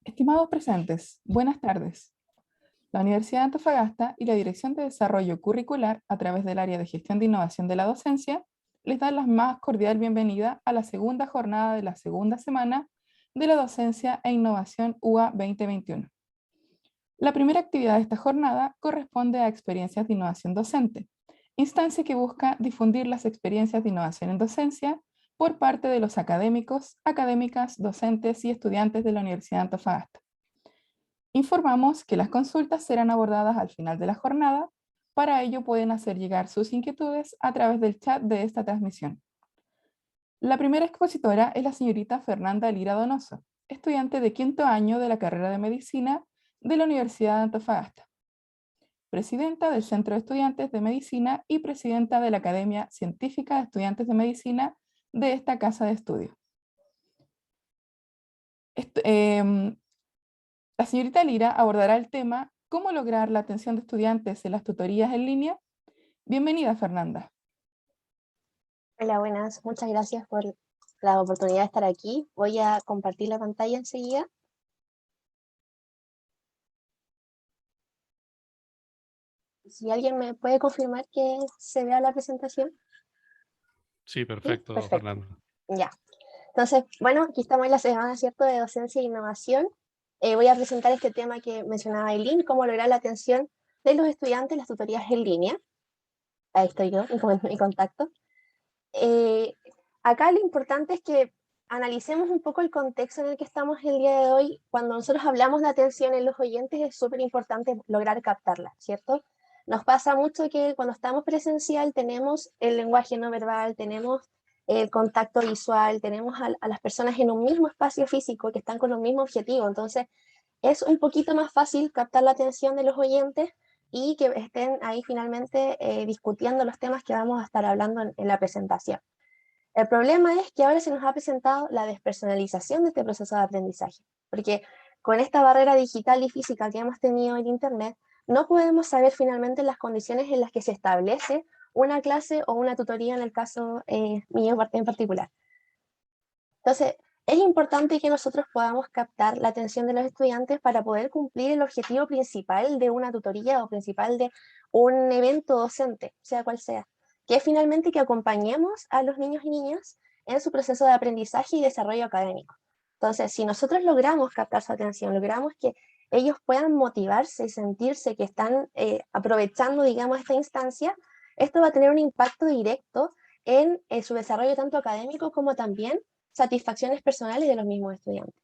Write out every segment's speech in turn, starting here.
Estimados presentes, buenas tardes. La Universidad de Antofagasta y la Dirección de Desarrollo Curricular, a través del área de Gestión de Innovación de la Docencia, les dan la más cordial bienvenida a la segunda jornada de la segunda semana de la Docencia e Innovación UA 2021. La primera actividad de esta jornada corresponde a experiencias de innovación docente, instancia que busca difundir las experiencias de innovación en docencia por parte de los académicos, académicas, docentes y estudiantes de la Universidad de Antofagasta. Informamos que las consultas serán abordadas al final de la jornada. Para ello pueden hacer llegar sus inquietudes a través del chat de esta transmisión. La primera expositora es la señorita Fernanda Lira Donoso, estudiante de quinto año de la carrera de Medicina de la Universidad de Antofagasta, presidenta del Centro de Estudiantes de Medicina y presidenta de la Academia Científica de Estudiantes de Medicina de esta casa de estudio. La señorita Lira abordará el tema ¿Cómo lograr la atención de estudiantes en las tutorías en línea? Bienvenida, Fernanda. Hola, buenas. Muchas gracias por la oportunidad de estar aquí. Voy a compartir la pantalla enseguida. Si alguien me puede confirmar que se vea la presentación. Sí, Sí, perfecto, perfecto. Fernando. Ya. Entonces, bueno, aquí estamos en la semana, ¿cierto?, de docencia e innovación. Voy a presentar este tema que mencionaba Eileen, cómo lograr la atención de los estudiantes en las tutorías en línea. Ahí estoy yo, en mi contacto. Acá lo importante es que analicemos un poco el contexto en el que estamos el día de hoy. Cuando nosotros hablamos de atención en los oyentes es súper importante lograr captarla, ¿cierto? Nos pasa mucho que cuando estamos presencial tenemos el lenguaje no verbal, tenemos el contacto visual, tenemos a las personas en un mismo espacio físico que están con un mismo objetivo. Entonces es un poquito más fácil captar la atención de los oyentes y que estén ahí finalmente discutiendo los temas que vamos a estar hablando en la presentación. El problema es que ahora se nos ha presentado la despersonalización de este proceso de aprendizaje, porque con esta barrera digital y física que hemos tenido en Internet, no podemos saber finalmente las condiciones en las que se establece una clase o una tutoría en el caso mío en particular. Entonces, es importante que nosotros podamos captar la atención de los estudiantes para poder cumplir el objetivo principal de una tutoría o principal de un evento docente, sea cual sea, que es finalmente que acompañemos a los niños y niñas en su proceso de aprendizaje y desarrollo académico. Entonces, si nosotros logramos captar su atención, logramos que ellos puedan motivarse y sentirse que están aprovechando, digamos, esta instancia, esto va a tener un impacto directo en su desarrollo tanto académico como también satisfacciones personales de los mismos estudiantes.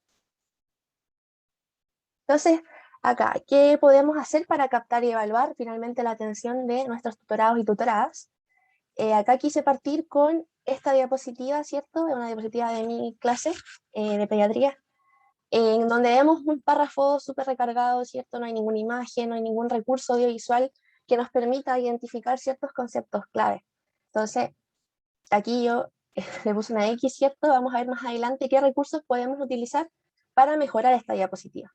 Entonces, acá, ¿qué podemos hacer para captar y evaluar finalmente la atención de nuestros tutorados y tutoradas? Acá quise partir con esta diapositiva, ¿cierto? Es una diapositiva de mi clase de pediatría, en donde vemos un párrafo súper recargado, ¿cierto? No hay ninguna imagen, no hay ningún recurso audiovisual que nos permita identificar ciertos conceptos clave. Entonces, aquí yo le puse una X, ¿cierto? Vamos a ver más adelante qué recursos podemos utilizar para mejorar esta diapositiva.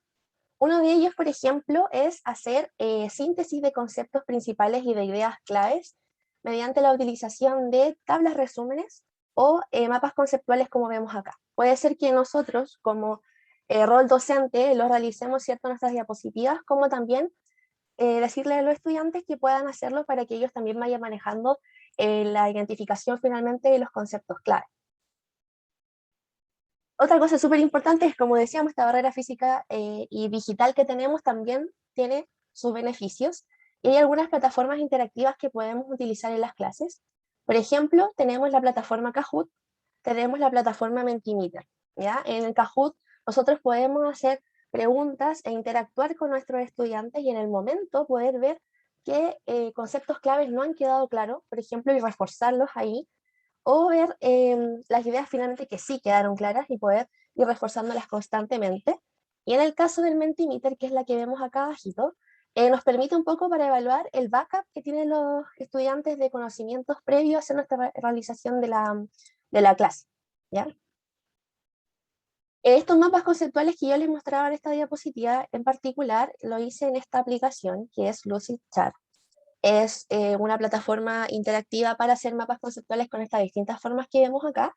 Uno de ellos, por ejemplo, es hacer síntesis de conceptos principales y de ideas claves mediante la utilización de tablas resúmenes o mapas conceptuales como vemos acá. Puede ser que nosotros, como rol docente, lo realicemos, ¿cierto?, en nuestras diapositivas, como también decirle a los estudiantes que puedan hacerlo para que ellos también vayan manejando la identificación finalmente de los conceptos clave. Otra cosa súper importante es, como decíamos, esta barrera física y digital que tenemos también tiene sus beneficios. Y hay algunas plataformas interactivas que podemos utilizar en las clases. Por ejemplo, tenemos la plataforma Kahoot, tenemos la plataforma Mentimeter, ¿ya? En el Kahoot nosotros podemos hacer preguntas e interactuar con nuestros estudiantes y en el momento poder ver qué conceptos claves no han quedado claros, por ejemplo, y reforzarlos ahí, o ver las ideas finalmente que sí quedaron claras y poder ir reforzándolas constantemente. Y en el caso del Mentimeter, que es la que vemos acá abajito, nos permite un poco para evaluar el backup que tienen los estudiantes de conocimientos previos a nuestra realización de la clase, ¿ya? Estos mapas conceptuales que yo les mostraba en esta diapositiva, en particular, lo hice en esta aplicación, que es Lucidchart. Es una plataforma interactiva para hacer mapas conceptuales con estas distintas formas que vemos acá.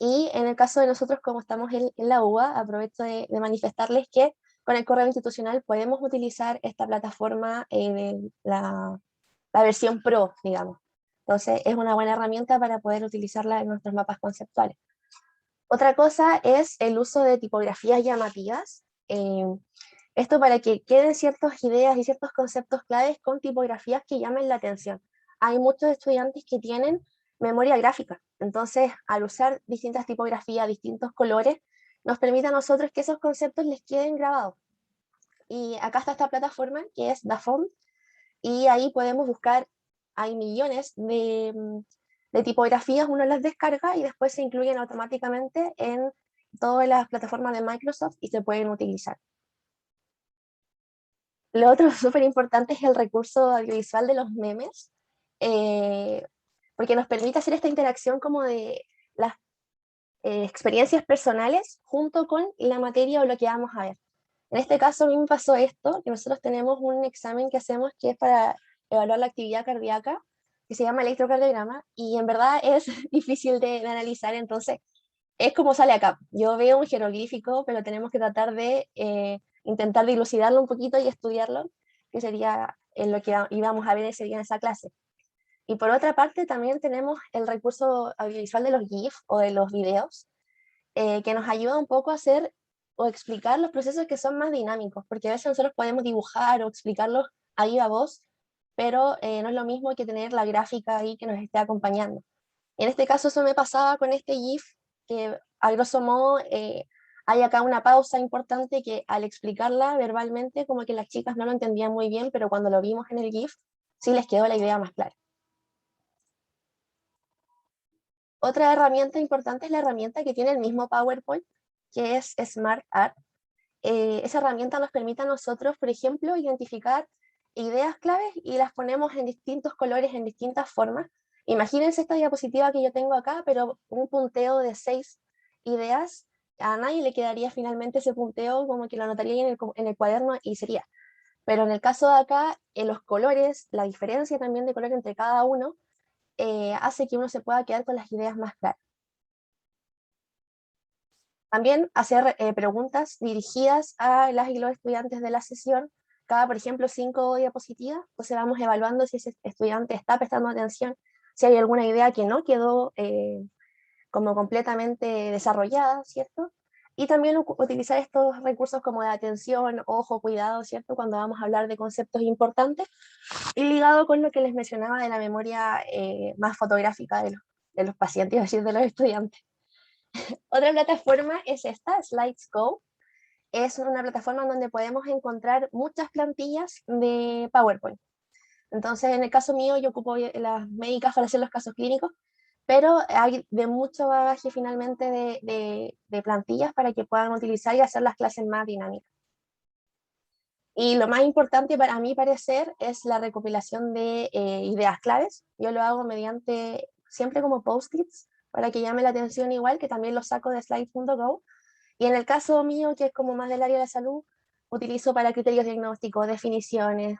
Y en el caso de nosotros, como estamos en la UBA, aprovecho de manifestarles que con el correo institucional podemos utilizar esta plataforma, la versión Pro, digamos. Entonces, es una buena herramienta para poder utilizarla en nuestros mapas conceptuales. Otra cosa es el uso de tipografías llamativas. Esto para que queden ciertas ideas y ciertos conceptos claves con tipografías que llamen la atención. Hay muchos estudiantes que tienen memoria gráfica, entonces al usar distintas tipografías, distintos colores, nos permite a nosotros que esos conceptos les queden grabados. Y acá está esta plataforma que es Dafont, y ahí podemos buscar, hay millones de tipografías, uno las descarga y después se incluyen automáticamente en todas las plataformas de Microsoft y se pueden utilizar. Lo otro súper importante es el recurso audiovisual de los memes, porque nos permite hacer esta interacción como de las experiencias personales junto con la materia o lo que vamos a ver. En este caso a mí me pasó esto, que nosotros tenemos un examen que hacemos que es para evaluar la actividad cardíaca, que se llama electrocardiograma, y en verdad es difícil de analizar, entonces es como sale acá. Yo veo un jeroglífico, pero tenemos que tratar de intentar dilucidarlo un poquito y estudiarlo, que sería en lo que íbamos a ver ese día en esa clase. Y por otra parte, también tenemos el recurso audiovisual de los GIF o de los videos, que nos ayuda un poco a hacer o explicar los procesos que son más dinámicos, porque a veces nosotros podemos dibujar o explicarlos ahí a voz, pero no es lo mismo que tener la gráfica ahí que nos esté acompañando. En este caso eso me pasaba con este GIF, que a grosso modo hay acá una pausa importante que al explicarla verbalmente como que las chicas no lo entendían muy bien, pero cuando lo vimos en el GIF sí les quedó la idea más clara. Otra herramienta importante es la herramienta que tiene el mismo PowerPoint, que es SmartArt. Esa herramienta nos permite a nosotros, por ejemplo, identificar ideas claves y las ponemos en distintos colores, en distintas formas. Imagínense esta diapositiva que yo tengo acá, pero un punteo de 6 ideas, a nadie le quedaría finalmente ese punteo, como que lo anotaría en el cuaderno y sería. Pero en el caso de acá, en los colores, la diferencia también de color entre cada uno, hace que uno se pueda quedar con las ideas más claras. También hacer preguntas dirigidas a las y los estudiantes de la sesión, cada, por ejemplo, 5 diapositivas, entonces vamos evaluando si ese estudiante está prestando atención, si hay alguna idea que no quedó como completamente desarrollada, ¿cierto? Y también utilizar estos recursos como de atención, ojo, cuidado, ¿cierto? Cuando vamos a hablar de conceptos importantes, y ligado con lo que les mencionaba de la memoria más fotográfica de los pacientes, es decir, de los estudiantes. Otra plataforma es esta, SlidesGo. Es una plataforma donde podemos encontrar muchas plantillas de PowerPoint. Entonces, en el caso mío, yo ocupo las médicas para hacer los casos clínicos, pero hay de mucho bagaje finalmente de plantillas para que puedan utilizar y hacer las clases más dinámicas. Y lo más importante para mí parecer es la recopilación de ideas claves. Yo lo hago mediante, siempre como post-its, para que llame la atención igual, que también lo saco de slides.go. Y en el caso mío, que es como más del área de la salud, utilizo para criterios diagnósticos, definiciones,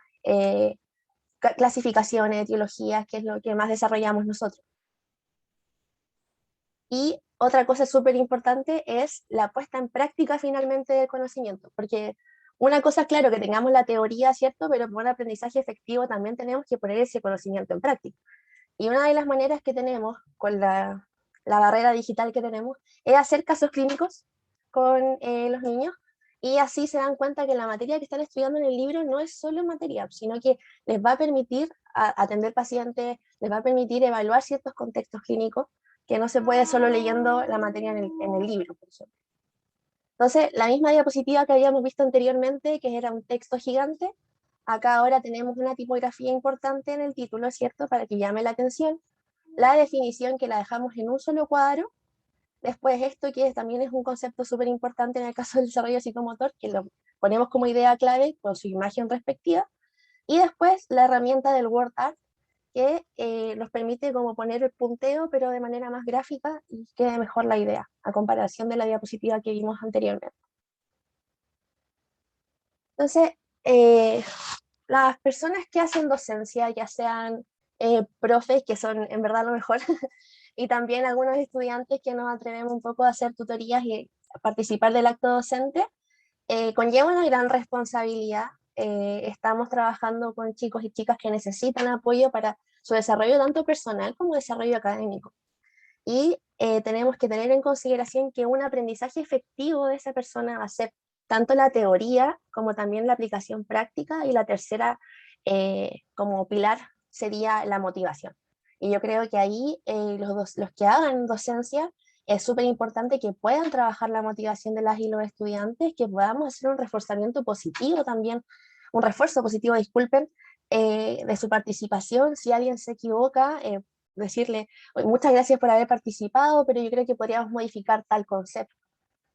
clasificaciones, etiologías, que es lo que más desarrollamos nosotros. Y otra cosa súper importante es la puesta en práctica finalmente del conocimiento, porque una cosa es claro que tengamos la teoría, ¿cierto? Pero para un aprendizaje efectivo también tenemos que poner ese conocimiento en práctica. Y una de las maneras que tenemos con la barrera digital que tenemos es hacer casos clínicos con los niños, y así se dan cuenta que la materia que están estudiando en el libro no es solo materia, sino que les va a permitir atender pacientes, les va a permitir evaluar ciertos contextos clínicos que no se puede solo leyendo la materia en el libro, por ejemplo. Entonces, la misma diapositiva que habíamos visto anteriormente, que era un texto gigante, acá ahora tenemos una tipografía importante en el título, ¿cierto? Para que llame la atención. La definición que la dejamos en un solo cuadro. Después esto que también es un concepto súper importante en el caso del desarrollo psicomotor, que lo ponemos como idea clave con su imagen respectiva. Y después la herramienta del WordArt, que nos permite como poner el punteo, pero de manera más gráfica y quede mejor la idea, a comparación de la diapositiva que vimos anteriormente. Entonces, las personas que hacen docencia, ya sean profes, que son en verdad lo mejor, y también algunos estudiantes que nos atrevemos un poco a hacer tutorías y a participar del acto docente, conlleva una gran responsabilidad. Estamos trabajando con chicos y chicas que necesitan apoyo para su desarrollo tanto personal como desarrollo académico. Y tenemos que tener en consideración que un aprendizaje efectivo de esa persona va a ser tanto la teoría como también la aplicación práctica, y la tercera como pilar sería la motivación. Y yo creo que ahí los que hagan docencia es súper importante que puedan trabajar la motivación de las y los estudiantes, que podamos hacer un reforzamiento positivo también, un refuerzo positivo, disculpen, de su participación. Si alguien se equivoca, decirle: muchas gracias por haber participado, pero yo creo que podríamos modificar tal concepto.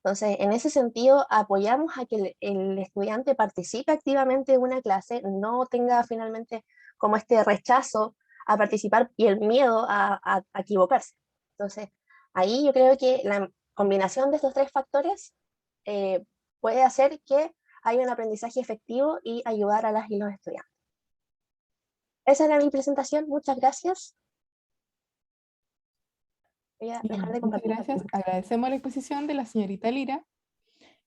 Entonces, en ese sentido, apoyamos a que el estudiante participe activamente en una clase, no tenga finalmente como este rechazo a participar y el miedo a equivocarse. Entonces, ahí yo creo que la combinación de estos tres factores puede hacer que haya un aprendizaje efectivo y ayudar a las y los estudiantes. Esa era mi presentación, muchas gracias. Voy a dejar de Muchas compartir. gracias. Agradecemos la exposición de la señorita Lira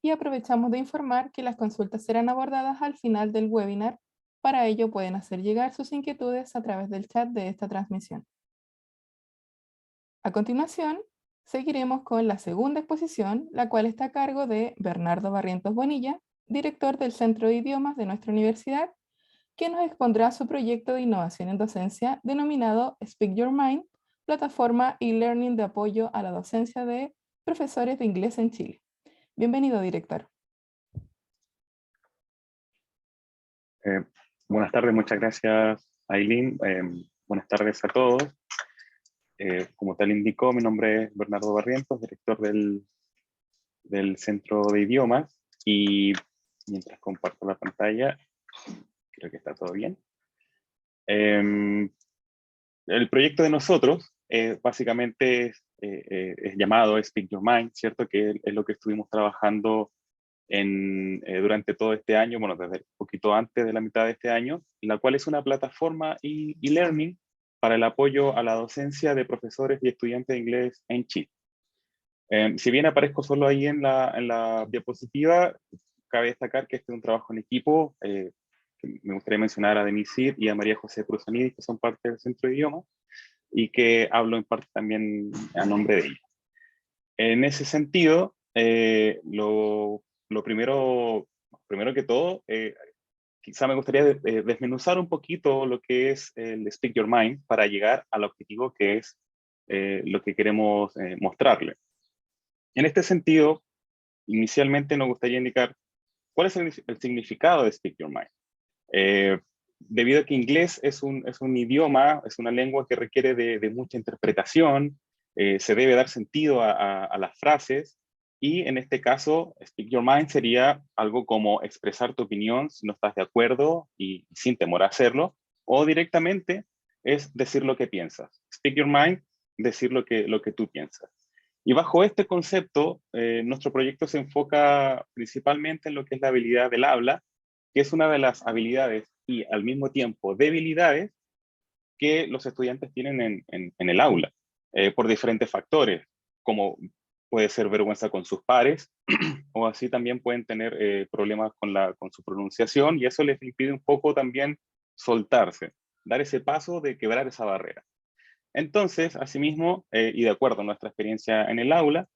y aprovechamos de informar que las consultas serán abordadas al final del webinar. Para ello pueden hacer llegar sus inquietudes a través del chat de esta transmisión. A continuación, seguiremos con la segunda exposición, la cual está a cargo de Bernardo Barrientos Bonilla, director del Centro de Idiomas de nuestra universidad, que nos expondrá su proyecto de innovación en docencia denominado Speak Your Mind, plataforma e-learning de apoyo a la docencia de profesores de inglés en Chile. Bienvenido, director. Buenas tardes, muchas gracias, Aileen. Buenas tardes a todos. Como tal indicó, mi nombre es Bernardo Barrientos, director del Centro de Idiomas, y mientras comparto la pantalla, creo que está todo bien. El proyecto de nosotros básicamente es llamado Speak Your Mind, ¿cierto? Que es lo que estuvimos trabajando durante todo este año, bueno, desde un poquito antes de la mitad de este año, la cual es una plataforma e-learning para el apoyo a la docencia de profesores y estudiantes de inglés en Chile. Si bien aparezco solo ahí en la diapositiva, cabe destacar que este es un trabajo en equipo. Que me gustaría mencionar a Denisir y a María José Cruzanidis, que son parte del Centro de Idiomas, y que hablo en parte también a nombre de ellos. En ese sentido, lo primero que todo, quizá me gustaría desmenuzar un poquito lo que es el Speak Your Mind para llegar al objetivo que es lo que queremos mostrarle. En este sentido, inicialmente nos gustaría indicar cuál es el significado de Speak Your Mind. Debido a que inglés es un idioma, es una lengua que requiere de mucha interpretación, se debe dar sentido a las frases, y en este caso, Speak Your Mind sería algo como expresar tu opinión si no estás de acuerdo y sin temor a hacerlo, o directamente es decir lo que piensas. Speak Your Mind, decir lo que tú piensas. Y bajo este concepto, nuestro proyecto se enfoca principalmente en lo que es la habilidad del habla, que es una de las habilidades y al mismo tiempo debilidades que los estudiantes tienen en el aula, por diferentes factores, como puede ser vergüenza con sus pares, o así también pueden tener problemas con su pronunciación, y eso les impide un poco también soltarse, dar ese paso de quebrar esa barrera. Entonces, asimismo, y de acuerdo a nuestra experiencia en el aula,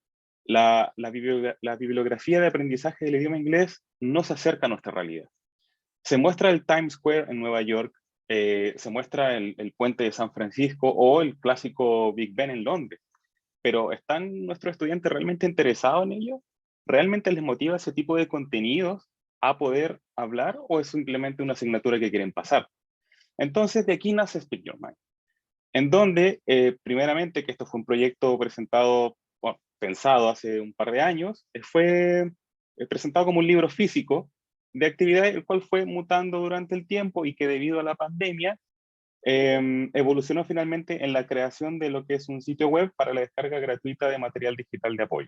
la bibliografía de aprendizaje del idioma inglés no se acerca a nuestra realidad. Se muestra el Times Square en Nueva York, se muestra el puente de San Francisco o el clásico Big Ben en Londres, pero ¿están nuestros estudiantes realmente interesados en ello? ¿Realmente les motiva ese tipo de contenidos a poder hablar, o es simplemente una asignatura que quieren pasar? Entonces, de aquí nace Speak Your Mind, en donde, primeramente, que esto fue un proyecto presentado, bueno, pensado hace un par de años, fue presentado como un libro físico de actividades, el cual fue mutando durante el tiempo y que debido a la pandemia evolucionó finalmente en la creación de lo que es un sitio web para la descarga gratuita de material digital de apoyo.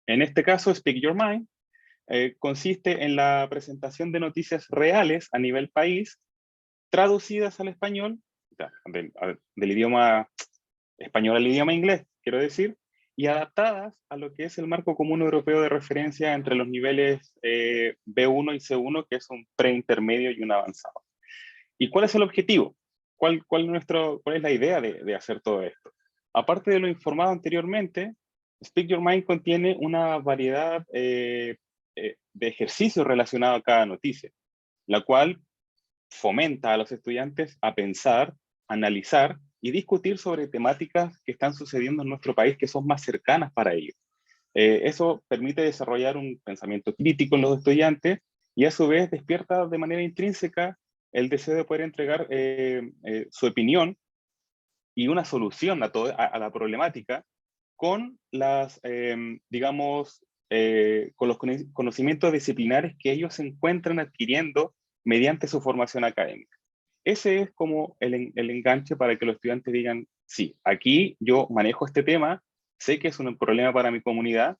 En este caso, Speak Your Mind consiste en la presentación de noticias reales a nivel país, traducidas al español, del idioma español al idioma inglés, quiero decir, y adaptadas a lo que es el marco común europeo de referencia entre los niveles B1 y C1, que es un preintermedio y un avanzado. ¿Y cuál es el objetivo? ¿Cuál es la idea de hacer todo esto? Aparte de lo informado anteriormente, Speak Your Mind contiene una variedad de ejercicios relacionados a cada noticia, la cual fomenta a los estudiantes a pensar, analizar y discutir sobre temáticas que están sucediendo en nuestro país que son más cercanas para ellos. Eso permite desarrollar un pensamiento crítico en los estudiantes y a su vez despierta de manera intrínseca el deseo de poder entregar su opinión y una solución a la problemática con las, digamos, con los conocimientos disciplinares que ellos se encuentran adquiriendo mediante su formación académica. Ese es como el enganche para que los estudiantes digan, sí, aquí yo manejo este tema, sé que es un problema para mi comunidad,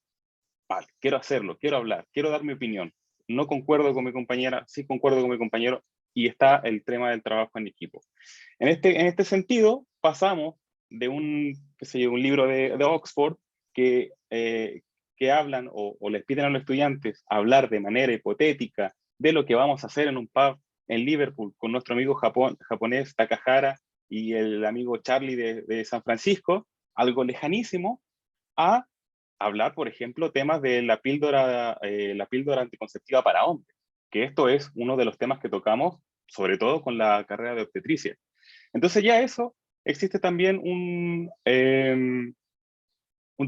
vale, quiero hacerlo, quiero hablar, quiero dar mi opinión. No concuerdo con mi compañera, sí concuerdo con mi compañero, y está el tema del trabajo en equipo. En este sentido, pasamos de qué sé yo, un libro de Oxford que hablan o les piden a los estudiantes hablar de manera hipotética de lo que vamos a hacer en un pub en Liverpool con nuestro amigo japonés Takahara y el amigo Charlie de San Francisco, algo lejanísimo, a hablar, por ejemplo, temas de la píldora anticonceptiva para hombres, que esto es uno de los temas que tocamos, sobre todo con la carrera de obstetricia. Entonces ya eso, existe también un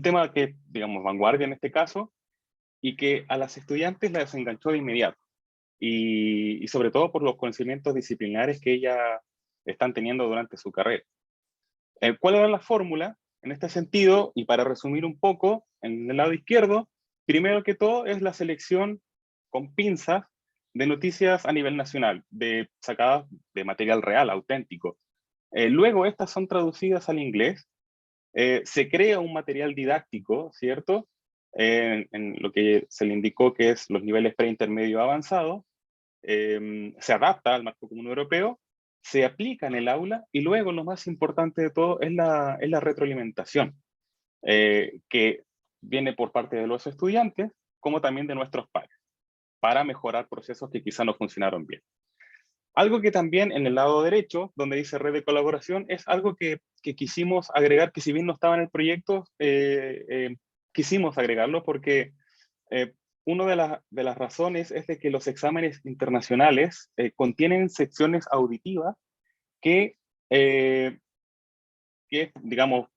tema que, digamos, vanguardia en este caso, y que a las estudiantes las enganchó de inmediato, y sobre todo por los conocimientos disciplinares que ellas están teniendo durante su carrera. ¿Cuál era la fórmula? En este sentido, y para resumir un poco, en el lado izquierdo, primero que todo es la selección con pinzas de noticias a nivel nacional, sacadas de material real, auténtico. Luego estas son traducidas al inglés, se crea un material didáctico, ¿cierto? En lo que se le indicó que es los niveles preintermedio avanzado, se adapta al marco común europeo, se aplica en el aula y luego lo más importante de todo es la retroalimentación, que viene por parte de los estudiantes como también de nuestros pares, para mejorar procesos que quizá no funcionaron bien. Algo que también en el lado derecho, donde dice red de colaboración, es algo que quisimos agregar, que si bien no estaba en el proyecto, quisimos agregarlo porque una de las razones es de que los exámenes internacionales contienen secciones auditivas que, eh, digamos,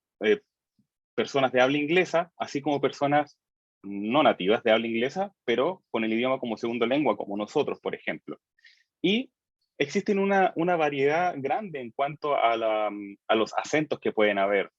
personas de habla inglesa, así como personas no nativas de habla inglesa, pero con el idioma como segunda lengua, como nosotros, por ejemplo. Y existen una variedad grande en cuanto a los acentos que pueden haber.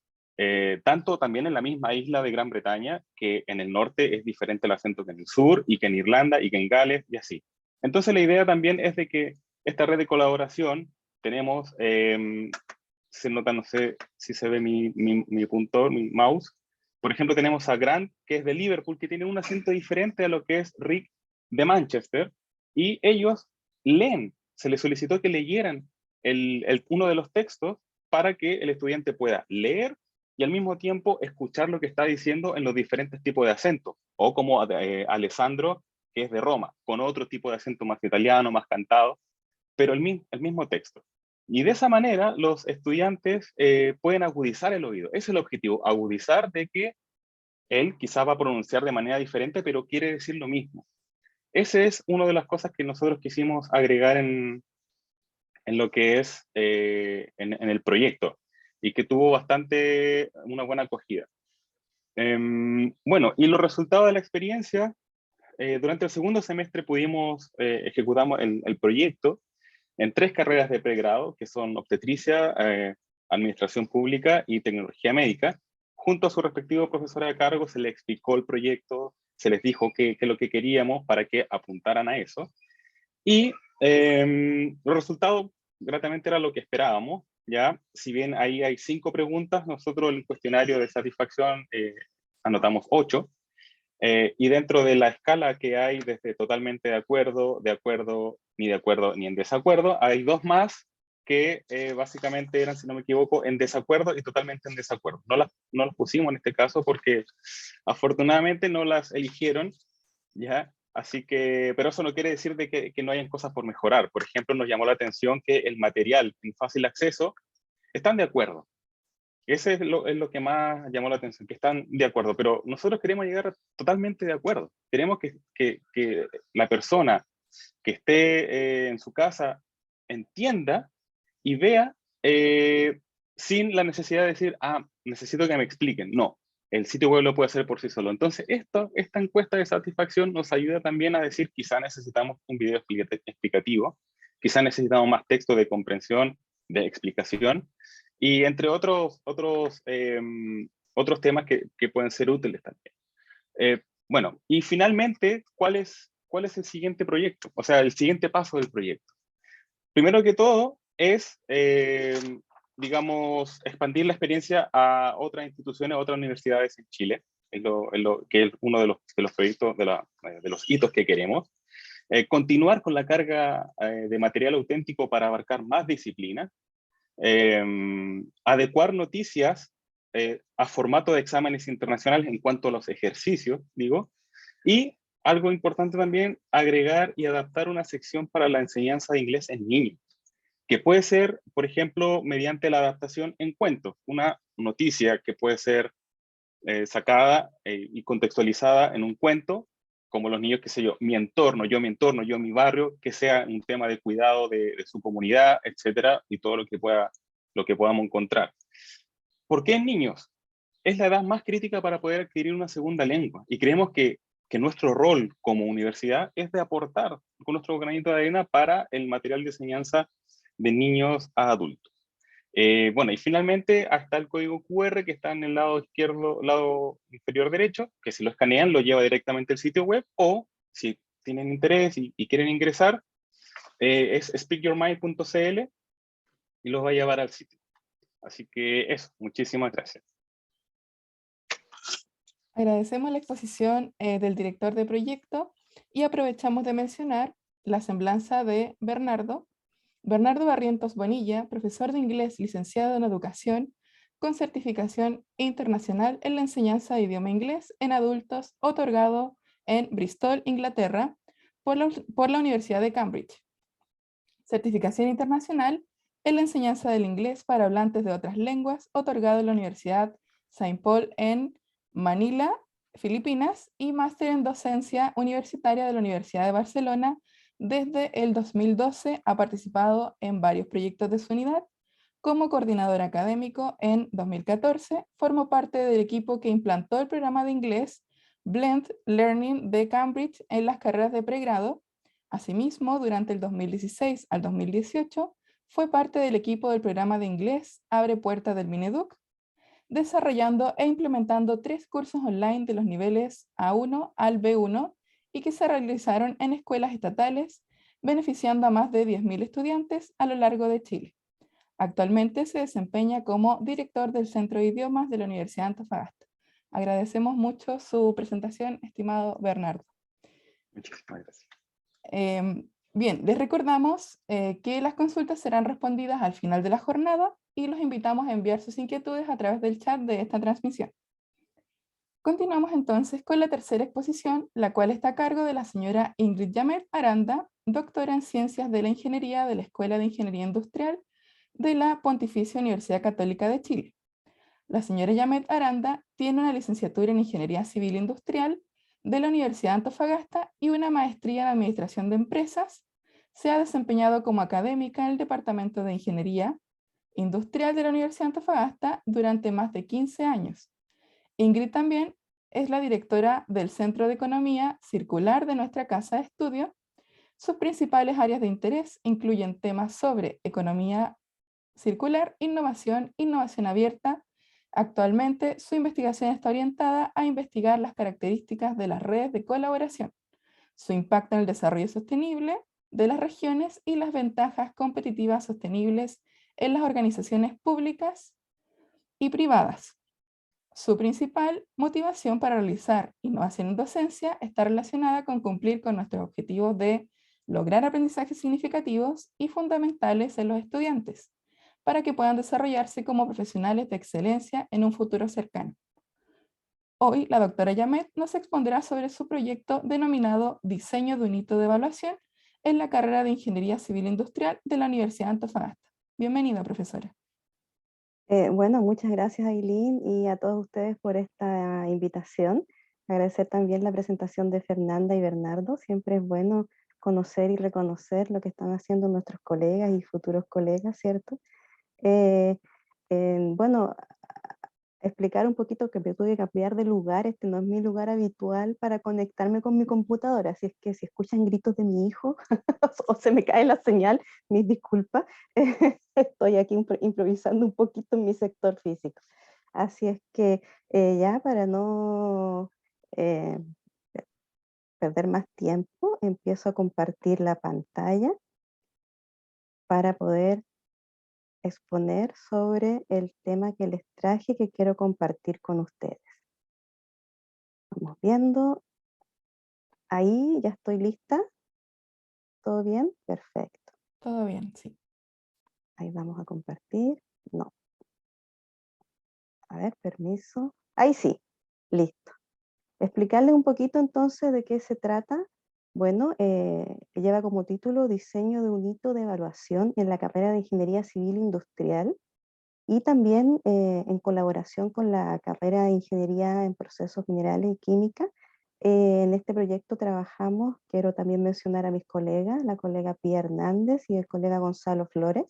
Tanto también en la misma isla de Gran Bretaña, que en el norte es diferente el acento que en el sur, y que en Irlanda, y que en Gales, y así. Entonces la idea también es de que esta red de colaboración tenemos, se nota, no sé si se ve mi puntor, mi mouse. Por ejemplo, tenemos a Grant, que es de Liverpool, que tiene un acento diferente a lo que es Rick de Manchester, y ellos leen, se les solicitó que leyeran uno de los textos para que el estudiante pueda leer y al mismo tiempo escuchar lo que está diciendo en los diferentes tipos de acentos, o como Alessandro, que es de Roma, con otro tipo de acento más italiano, más cantado, pero el mismo texto. Y de esa manera los estudiantes pueden agudizar el oído. Ese es el objetivo, agudizar de que él quizá va a pronunciar de manera diferente, pero quiere decir lo mismo. Esa es una de las cosas que nosotros quisimos agregar en lo que es en el proyecto, y que tuvo una buena acogida. Bueno, y los resultados de la experiencia, durante el segundo semestre ejecutamos el proyecto en 3 carreras de pregrado, que son obstetricia, administración pública y tecnología médica. Junto a su respectivo profesor a cargo se les explicó el proyecto, se les dijo qué es lo que queríamos para que apuntaran a eso. Y los resultados gratamente era lo que esperábamos, ¿ya? Si bien ahí hay 5 preguntas, nosotros el cuestionario de satisfacción anotamos 8, y dentro de la escala que hay desde totalmente de acuerdo, ni de acuerdo, ni en desacuerdo, hay 2 más que básicamente eran, si no me equivoco, en desacuerdo y totalmente en desacuerdo. No las pusimos en este caso porque afortunadamente no las eligieron, ¿ya? Así que, pero eso no quiere decir de que no hayan cosas por mejorar. Por ejemplo, nos llamó la atención que el material en fácil acceso están de acuerdo. Ese es lo que más llamó la atención, que están de acuerdo, pero nosotros queremos llegar totalmente de acuerdo. Queremos que la persona que esté en su casa entienda y vea sin la necesidad de decir, ah, necesito que me expliquen. No, el sitio web lo puede hacer por sí solo. Entonces, esta encuesta de satisfacción nos ayuda también a decir, quizá necesitamos un video explicativo, quizá necesitamos más texto de comprensión, de explicación, y entre otros temas que pueden ser útiles también. Bueno, y finalmente, ¿cuál es el siguiente proyecto? O sea, el siguiente paso del proyecto. Primero que todo es, digamos, expandir la experiencia a otras instituciones, a otras universidades en Chile, que es uno de los proyectos, de los hitos que queremos. Continuar con la carga de material auténtico para abarcar más disciplinas. Adecuar noticias a formato de exámenes internacionales en cuanto a los ejercicios, digo, y algo importante también, agregar y adaptar una sección para la enseñanza de inglés en niños, que puede ser, por ejemplo, mediante la adaptación en cuentos, una noticia que puede ser sacada y contextualizada en un cuento, como los niños, qué sé yo, mi entorno, yo mi barrio, que sea un tema de cuidado de su comunidad, etcétera, y todo lo que podamos encontrar. ¿Por qué en niños? Es la edad más crítica para poder adquirir una segunda lengua, y creemos que nuestro rol como universidad es de aportar con nuestro granito de arena para el material de enseñanza de niños a adultos. Bueno, y finalmente está el código QR que está en el lado izquierdo, lado inferior derecho, que si lo escanean lo lleva directamente al sitio web, o si tienen interés y quieren ingresar, es speakyourmind.cl y los va a llevar al sitio. Así que eso, muchísimas gracias. Agradecemos la exposición del director de proyecto y aprovechamos de mencionar la semblanza de Bernardo Barrientos Bonilla, profesor de inglés licenciado en educación con certificación internacional en la enseñanza de idioma inglés en adultos, otorgado en Bristol, Inglaterra, por la Universidad de Cambridge. Certificación internacional en la enseñanza del inglés para hablantes de otras lenguas, otorgado en la Universidad Saint Paul en Manila, Filipinas, y máster en docencia universitaria de la Universidad de Barcelona. Desde el 2012 ha participado en varios proyectos de su unidad. Como coordinador académico en 2014, formó parte del equipo que implantó el programa de inglés Blended Learning de Cambridge en las carreras de pregrado. Asimismo, durante el 2016 al 2018, fue parte del equipo del programa de inglés Abre Puertas del Mineduc, desarrollando e implementando 3 cursos online de los niveles A1 al B1 y que se realizaron en escuelas estatales, beneficiando a más de 10.000 estudiantes a lo largo de Chile. Actualmente se desempeña como director del Centro de Idiomas de la Universidad de Antofagasta. Agradecemos mucho su presentación, estimado Bernardo. Muchísimas gracias. Bien, les recordamos que las consultas serán respondidas al final de la jornada y los invitamos a enviar sus inquietudes a través del chat de esta transmisión. Continuamos entonces con la tercera exposición, la cual está a cargo de la señora Ingrid Yamet Aranda, doctora en Ciencias de la Ingeniería de la Escuela de Ingeniería Industrial de la Pontificia Universidad Católica de Chile. La señora Yamet Aranda tiene una licenciatura en Ingeniería Civil Industrial de la Universidad de Antofagasta y una maestría en Administración de Empresas. Se ha desempeñado como académica en el Departamento de Ingeniería Industrial de la Universidad de Antofagasta durante más de 15 años. Ingrid también es la directora del Centro de Economía Circular de nuestra Casa de Estudio. Sus principales áreas de interés incluyen temas sobre economía circular, innovación abierta. Actualmente, su investigación está orientada a investigar las características de las redes de colaboración, su impacto en el desarrollo sostenible de las regiones y las ventajas competitivas sostenibles en las organizaciones públicas y privadas. Su principal motivación para realizar innovación en docencia está relacionada con cumplir con nuestros objetivos de lograr aprendizajes significativos y fundamentales en los estudiantes, para que puedan desarrollarse como profesionales de excelencia en un futuro cercano. Hoy, la doctora Yamet nos expondrá sobre su proyecto denominado Diseño de un hito de evaluación en la carrera de Ingeniería Civil Industrial de la Universidad de Antofagasta. Bienvenida, profesora. Bueno, muchas gracias, Ailín, y a todos ustedes por esta invitación. Agradecer también la presentación de Fernanda y Bernardo. Siempre es bueno conocer y reconocer lo que están haciendo nuestros colegas y futuros colegas, ¿cierto? Eh, bueno, explicar un poquito que me tuve que cambiar de lugar. Este no es mi lugar habitual para conectarme con mi computadora, así es que si escuchan gritos de mi hijo o se me cae la señal, mis disculpas. Estoy aquí improvisando un poquito en mi sector físico. Así es que ya para no eh, perder más tiempo, empiezo a compartir la pantalla para poder exponer sobre el tema que les traje que quiero compartir con ustedes. Vamos viendo. Ahí ya estoy lista. ¿Todo bien? Perfecto. Todo bien, sí. Ahí vamos a compartir. No. A ver, permiso. Ahí sí. Listo. Explicarles un poquito entonces de qué se trata. Bueno, lleva como título Diseño de un hito de evaluación en la carrera de Ingeniería Civil Industrial y también en colaboración con la carrera de Ingeniería en Procesos Minerales y Química. En este proyecto trabajamos, quiero también mencionar a mis colegas, la colega Pía Hernández y el colega Gonzalo Flores,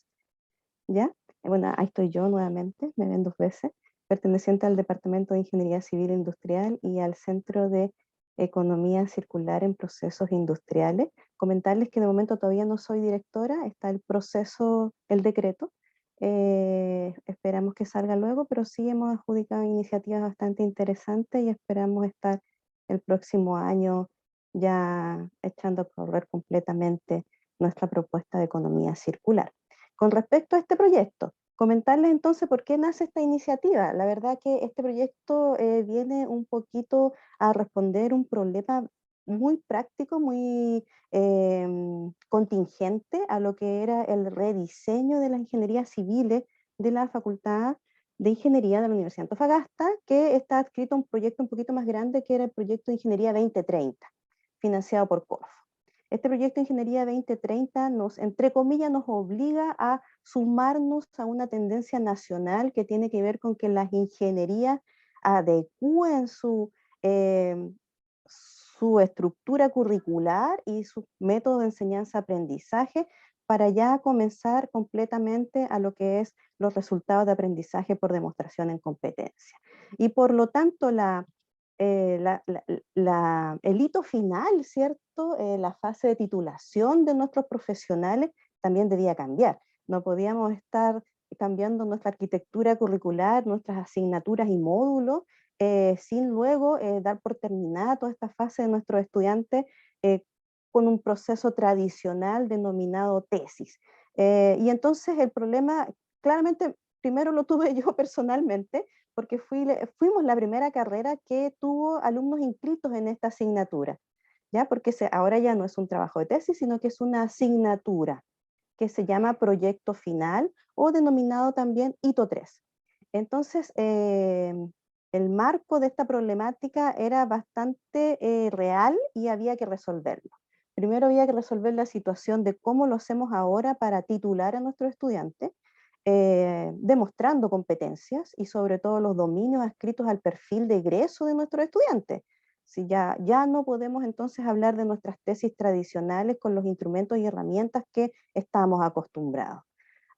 ¿ya? Bueno, ahí estoy yo nuevamente, me ven dos veces, perteneciente al Departamento de Ingeniería Civil e Industrial y al Centro de Economía Circular en Procesos Industriales. Comentarles que de momento todavía no soy directora, está el proceso, el decreto, esperamos que salga luego, pero sí hemos adjudicado iniciativas bastante interesantes y esperamos estar el próximo año ya echando a correr completamente nuestra propuesta de economía circular. Con respecto a este proyecto, comentarles entonces por qué nace esta iniciativa. La verdad que este proyecto viene un poquito a responder un problema muy práctico, muy contingente a lo que era el rediseño de las ingenierías civiles de la Facultad de Ingeniería de la Universidad de Antofagasta, que está adscrito a un proyecto un poquito más grande que era el proyecto de Ingeniería 2030, financiado por Corfo. Este proyecto de Ingeniería 2030 nos, entre comillas, nos obliga a sumarnos a una tendencia nacional que tiene que ver con que las ingenierías adecúen su estructura curricular y su método de enseñanza-aprendizaje para ya comenzar completamente a lo que es los resultados de aprendizaje por demostración en competencia. Y por lo tanto, el hito final, ¿cierto? La fase de titulación de nuestros profesionales también debía cambiar. No podíamos estar cambiando nuestra arquitectura curricular, nuestras asignaturas y módulos, sin luego dar por terminada toda esta fase de nuestros estudiantes con un proceso tradicional denominado tesis. Y entonces el problema, claramente, primero lo tuve yo personalmente, porque fuimos la primera carrera que tuvo alumnos inscritos en esta asignatura, ¿ya? Porque ahora ya no es un trabajo de tesis, sino que es una asignatura que se llama proyecto final o denominado también hito 3. Entonces, el marco de esta problemática era bastante real y había que resolverlo. Primero había que resolver la situación de cómo lo hacemos ahora para titular a nuestros estudiantes, demostrando competencias y sobre todo los dominios adscritos al perfil de egreso de nuestros estudiantes. Si ya no podemos entonces hablar de nuestras tesis tradicionales con los instrumentos y herramientas que estamos acostumbrados.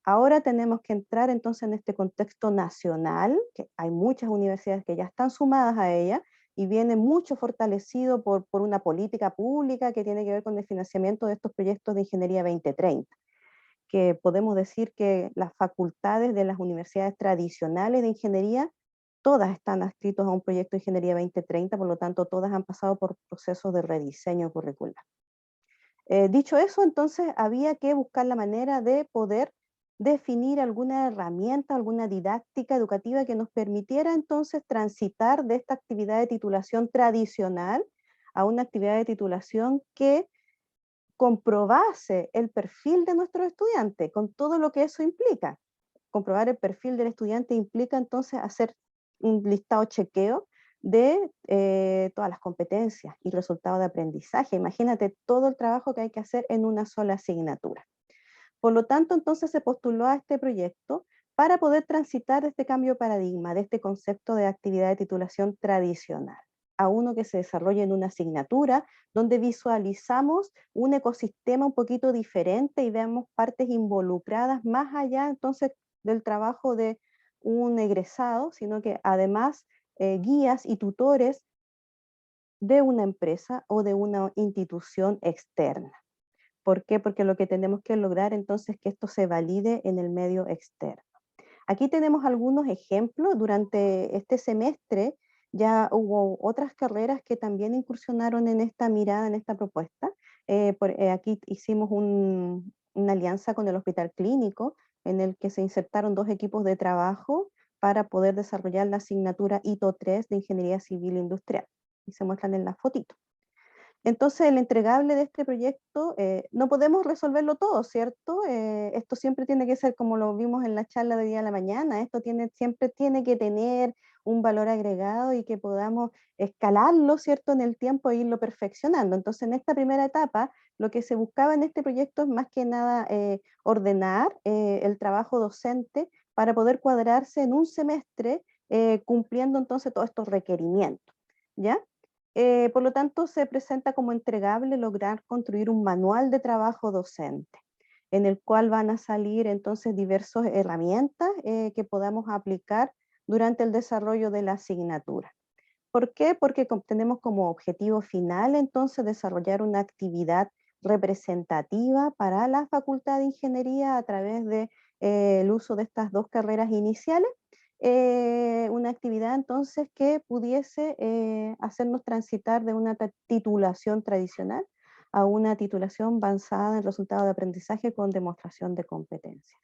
Ahora tenemos que entrar entonces en este contexto nacional, que hay muchas universidades que ya están sumadas a ella y viene mucho fortalecido por una política pública que tiene que ver con el financiamiento de estos proyectos de Ingeniería 2030, que podemos decir que las facultades de las universidades tradicionales de ingeniería, todas están adscritos a un proyecto de Ingeniería 2030, por lo tanto todas han pasado por procesos de rediseño curricular. Dicho eso, entonces había que buscar la manera de poder definir alguna herramienta, alguna didáctica educativa que nos permitiera entonces transitar de esta actividad de titulación tradicional a una actividad de titulación que comprobase el perfil de nuestro estudiante, con todo lo que eso implica. Comprobar el perfil del estudiante implica entonces hacer un listado chequeo de todas las competencias y resultados de aprendizaje. Imagínate todo el trabajo que hay que hacer en una sola asignatura. Por lo tanto, entonces se postuló a este proyecto para poder transitar este cambio de paradigma, de este concepto de actividad de titulación tradicional, a uno que se desarrolla en una asignatura donde visualizamos un ecosistema un poquito diferente y vemos partes involucradas más allá entonces del trabajo de un egresado, sino que además guías y tutores de una empresa o de una institución externa. ¿Por qué? Porque lo que tenemos que lograr entonces es que esto se valide en el medio externo. Aquí tenemos algunos ejemplos. Durante este semestre ya hubo otras carreras que también incursionaron en esta mirada, en esta propuesta. Aquí hicimos una alianza con el Hospital Clínico en el que se insertaron 2 equipos de trabajo para poder desarrollar la asignatura ITO 3 de Ingeniería Civil Industrial. Y se muestran en la fotito. Entonces, el entregable de este proyecto, no podemos resolverlo todo, ¿cierto? Esto siempre tiene que ser como lo vimos en la charla de día a la mañana, esto siempre tiene que tener un valor agregado y que podamos escalarlo, ¿cierto? En el tiempo e irlo perfeccionando. Entonces, en esta primera etapa, lo que se buscaba en este proyecto es más que nada ordenar el trabajo docente para poder cuadrarse en un semestre cumpliendo entonces todos estos requerimientos, ¿ya? Por lo tanto, se presenta como entregable lograr construir un manual de trabajo docente, en el cual van a salir entonces diversas herramientas que podamos aplicar durante el desarrollo de la asignatura. ¿Por qué? Porque tenemos como objetivo final entonces desarrollar una actividad representativa para la Facultad de Ingeniería a través de el uso de estas 2 carreras iniciales, una actividad entonces que pudiese hacernos transitar de una titulación tradicional a una titulación basada en resultados de aprendizaje con demostración de competencias.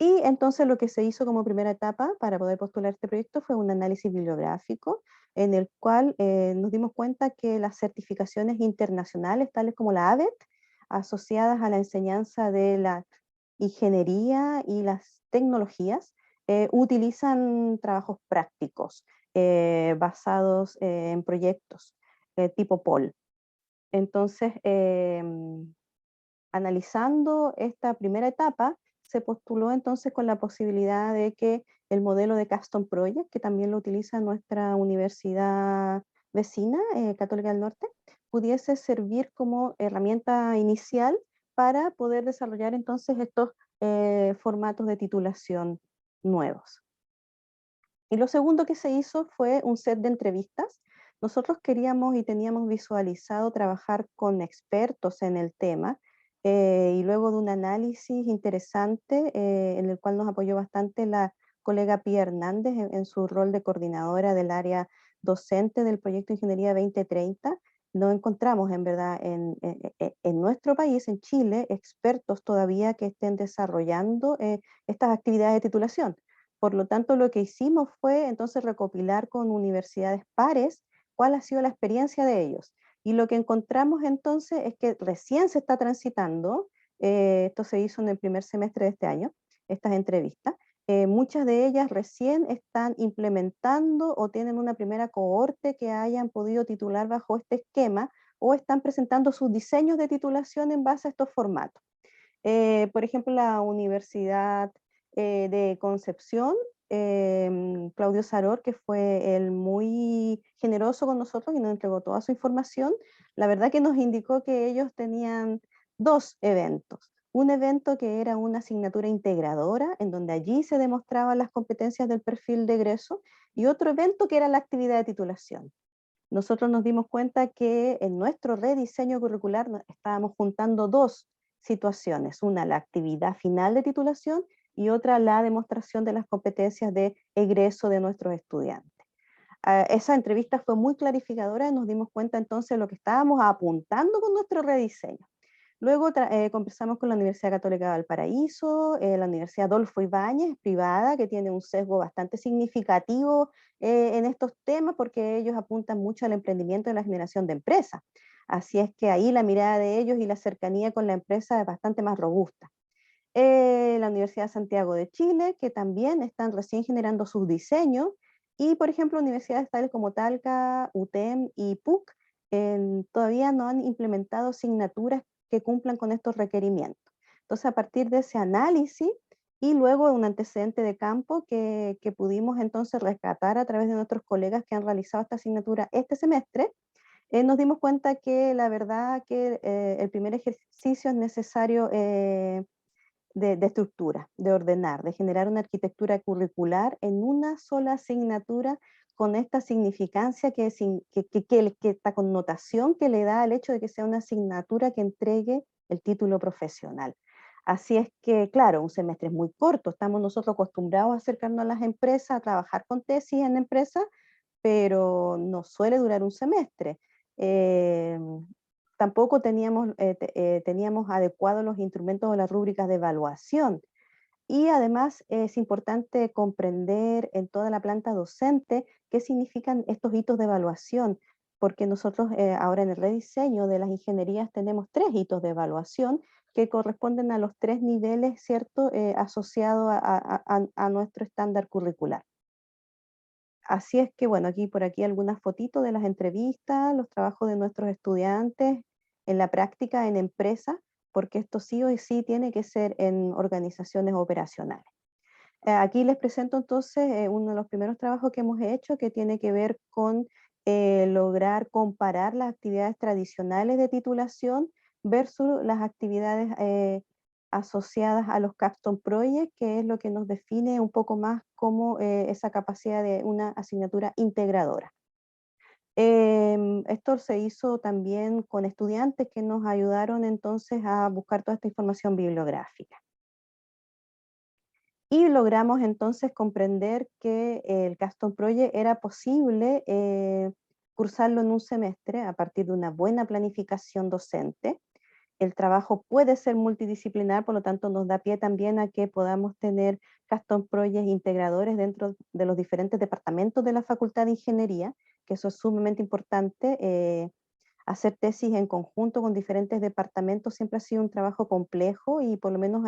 Y entonces lo que se hizo como primera etapa para poder postular este proyecto fue un análisis bibliográfico en el cual nos dimos cuenta que las certificaciones internacionales, tales como la ABET, asociadas a la enseñanza de la ingeniería y las tecnologías, utilizan trabajos prácticos basados en proyectos tipo POL. Entonces, analizando esta primera etapa, se postuló entonces con la posibilidad de que el modelo de Custom Project, que también lo utiliza nuestra universidad vecina, Católica del Norte, pudiese servir como herramienta inicial para poder desarrollar entonces estos formatos de titulación nuevos. Y lo segundo que se hizo fue un set de entrevistas. Nosotros queríamos y teníamos visualizado trabajar con expertos en el tema, y luego de un análisis interesante en el cual nos apoyó bastante la colega Pía Hernández en su rol de coordinadora del área docente del proyecto Ingeniería 2030, no encontramos en verdad en nuestro país, en Chile, expertos todavía que estén desarrollando estas actividades de titulación. Por lo tanto, lo que hicimos fue entonces recopilar con universidades pares cuál ha sido la experiencia de ellos. Y lo que encontramos entonces es que recién se está transitando, esto se hizo en el primer semestre de este año, estas entrevistas, muchas de ellas recién están implementando o tienen una primera cohorte que hayan podido titular bajo este esquema o están presentando sus diseños de titulación en base a estos formatos. Por ejemplo, la Universidad de Concepción, Claudio Saror, que fue el muy generoso con nosotros y nos entregó toda su información, la verdad que nos indicó que ellos tenían 2 eventos. Un evento que era una asignatura integradora, en donde allí se demostraban las competencias del perfil de egreso, y otro evento que era la actividad de titulación. Nosotros nos dimos cuenta que en nuestro rediseño curricular estábamos juntando 2 situaciones, una la actividad final de titulación y otra la demostración de las competencias de egreso de nuestros estudiantes. Esa entrevista fue muy clarificadora y nos dimos cuenta entonces de lo que estábamos apuntando con nuestro rediseño. Luego conversamos con la Universidad Católica de Valparaíso, la Universidad Adolfo Ibáñez, privada, que tiene un sesgo bastante significativo en estos temas porque ellos apuntan mucho al emprendimiento y la generación de empresas. Así es que ahí la mirada de ellos y la cercanía con la empresa es bastante más robusta. La Universidad de Santiago de Chile, que también están recién generando sus diseños, y por ejemplo universidades tales como Talca, UTEM y PUC todavía no han implementado asignaturas que cumplan con estos requerimientos. Entonces, a partir de ese análisis y luego un antecedente de campo que pudimos entonces rescatar a través de nuestros colegas que han realizado esta asignatura este semestre, nos dimos cuenta que la verdad que el primer ejercicio es necesario de estructura, de ordenar, de generar una arquitectura curricular en una sola asignatura con esta significancia que esta connotación que le da al hecho de que sea una asignatura que entregue el título profesional. Así es que, claro, un semestre es muy corto, estamos nosotros acostumbrados a acercarnos a las empresas, a trabajar con tesis en empresas, pero no suele durar un semestre. Eh, Tampoco teníamos adecuados los instrumentos o las rúbricas de evaluación. Y además es importante comprender en toda la planta docente qué significan estos hitos de evaluación, porque nosotros ahora en el rediseño de las ingenierías tenemos 3 hitos de evaluación que corresponden a los 3 niveles, ¿cierto?, asociados a nuestro estándar curricular. Así es que, bueno, por aquí algunas fotitos de las entrevistas, los trabajos de nuestros estudiantes en la práctica en empresas, porque esto sí o sí tiene que ser en organizaciones operacionales. Aquí les presento entonces uno de los primeros trabajos que hemos hecho que tiene que ver con lograr comparar las actividades tradicionales de titulación versus las actividades asociadas a los Capstone Project, que es lo que nos define un poco más como esa capacidad de una asignatura integradora. Esto se hizo también con estudiantes que nos ayudaron entonces a buscar toda esta información bibliográfica. Y logramos entonces comprender que el Capstone Project era posible cursarlo en un semestre a partir de una buena planificación docente. El trabajo puede ser multidisciplinar, por lo tanto nos da pie también a que podamos tener Capstone Projects integradores dentro de los diferentes departamentos de la Facultad de Ingeniería, que eso es sumamente importante. Hacer tesis en conjunto con diferentes departamentos siempre ha sido un trabajo complejo y por lo menos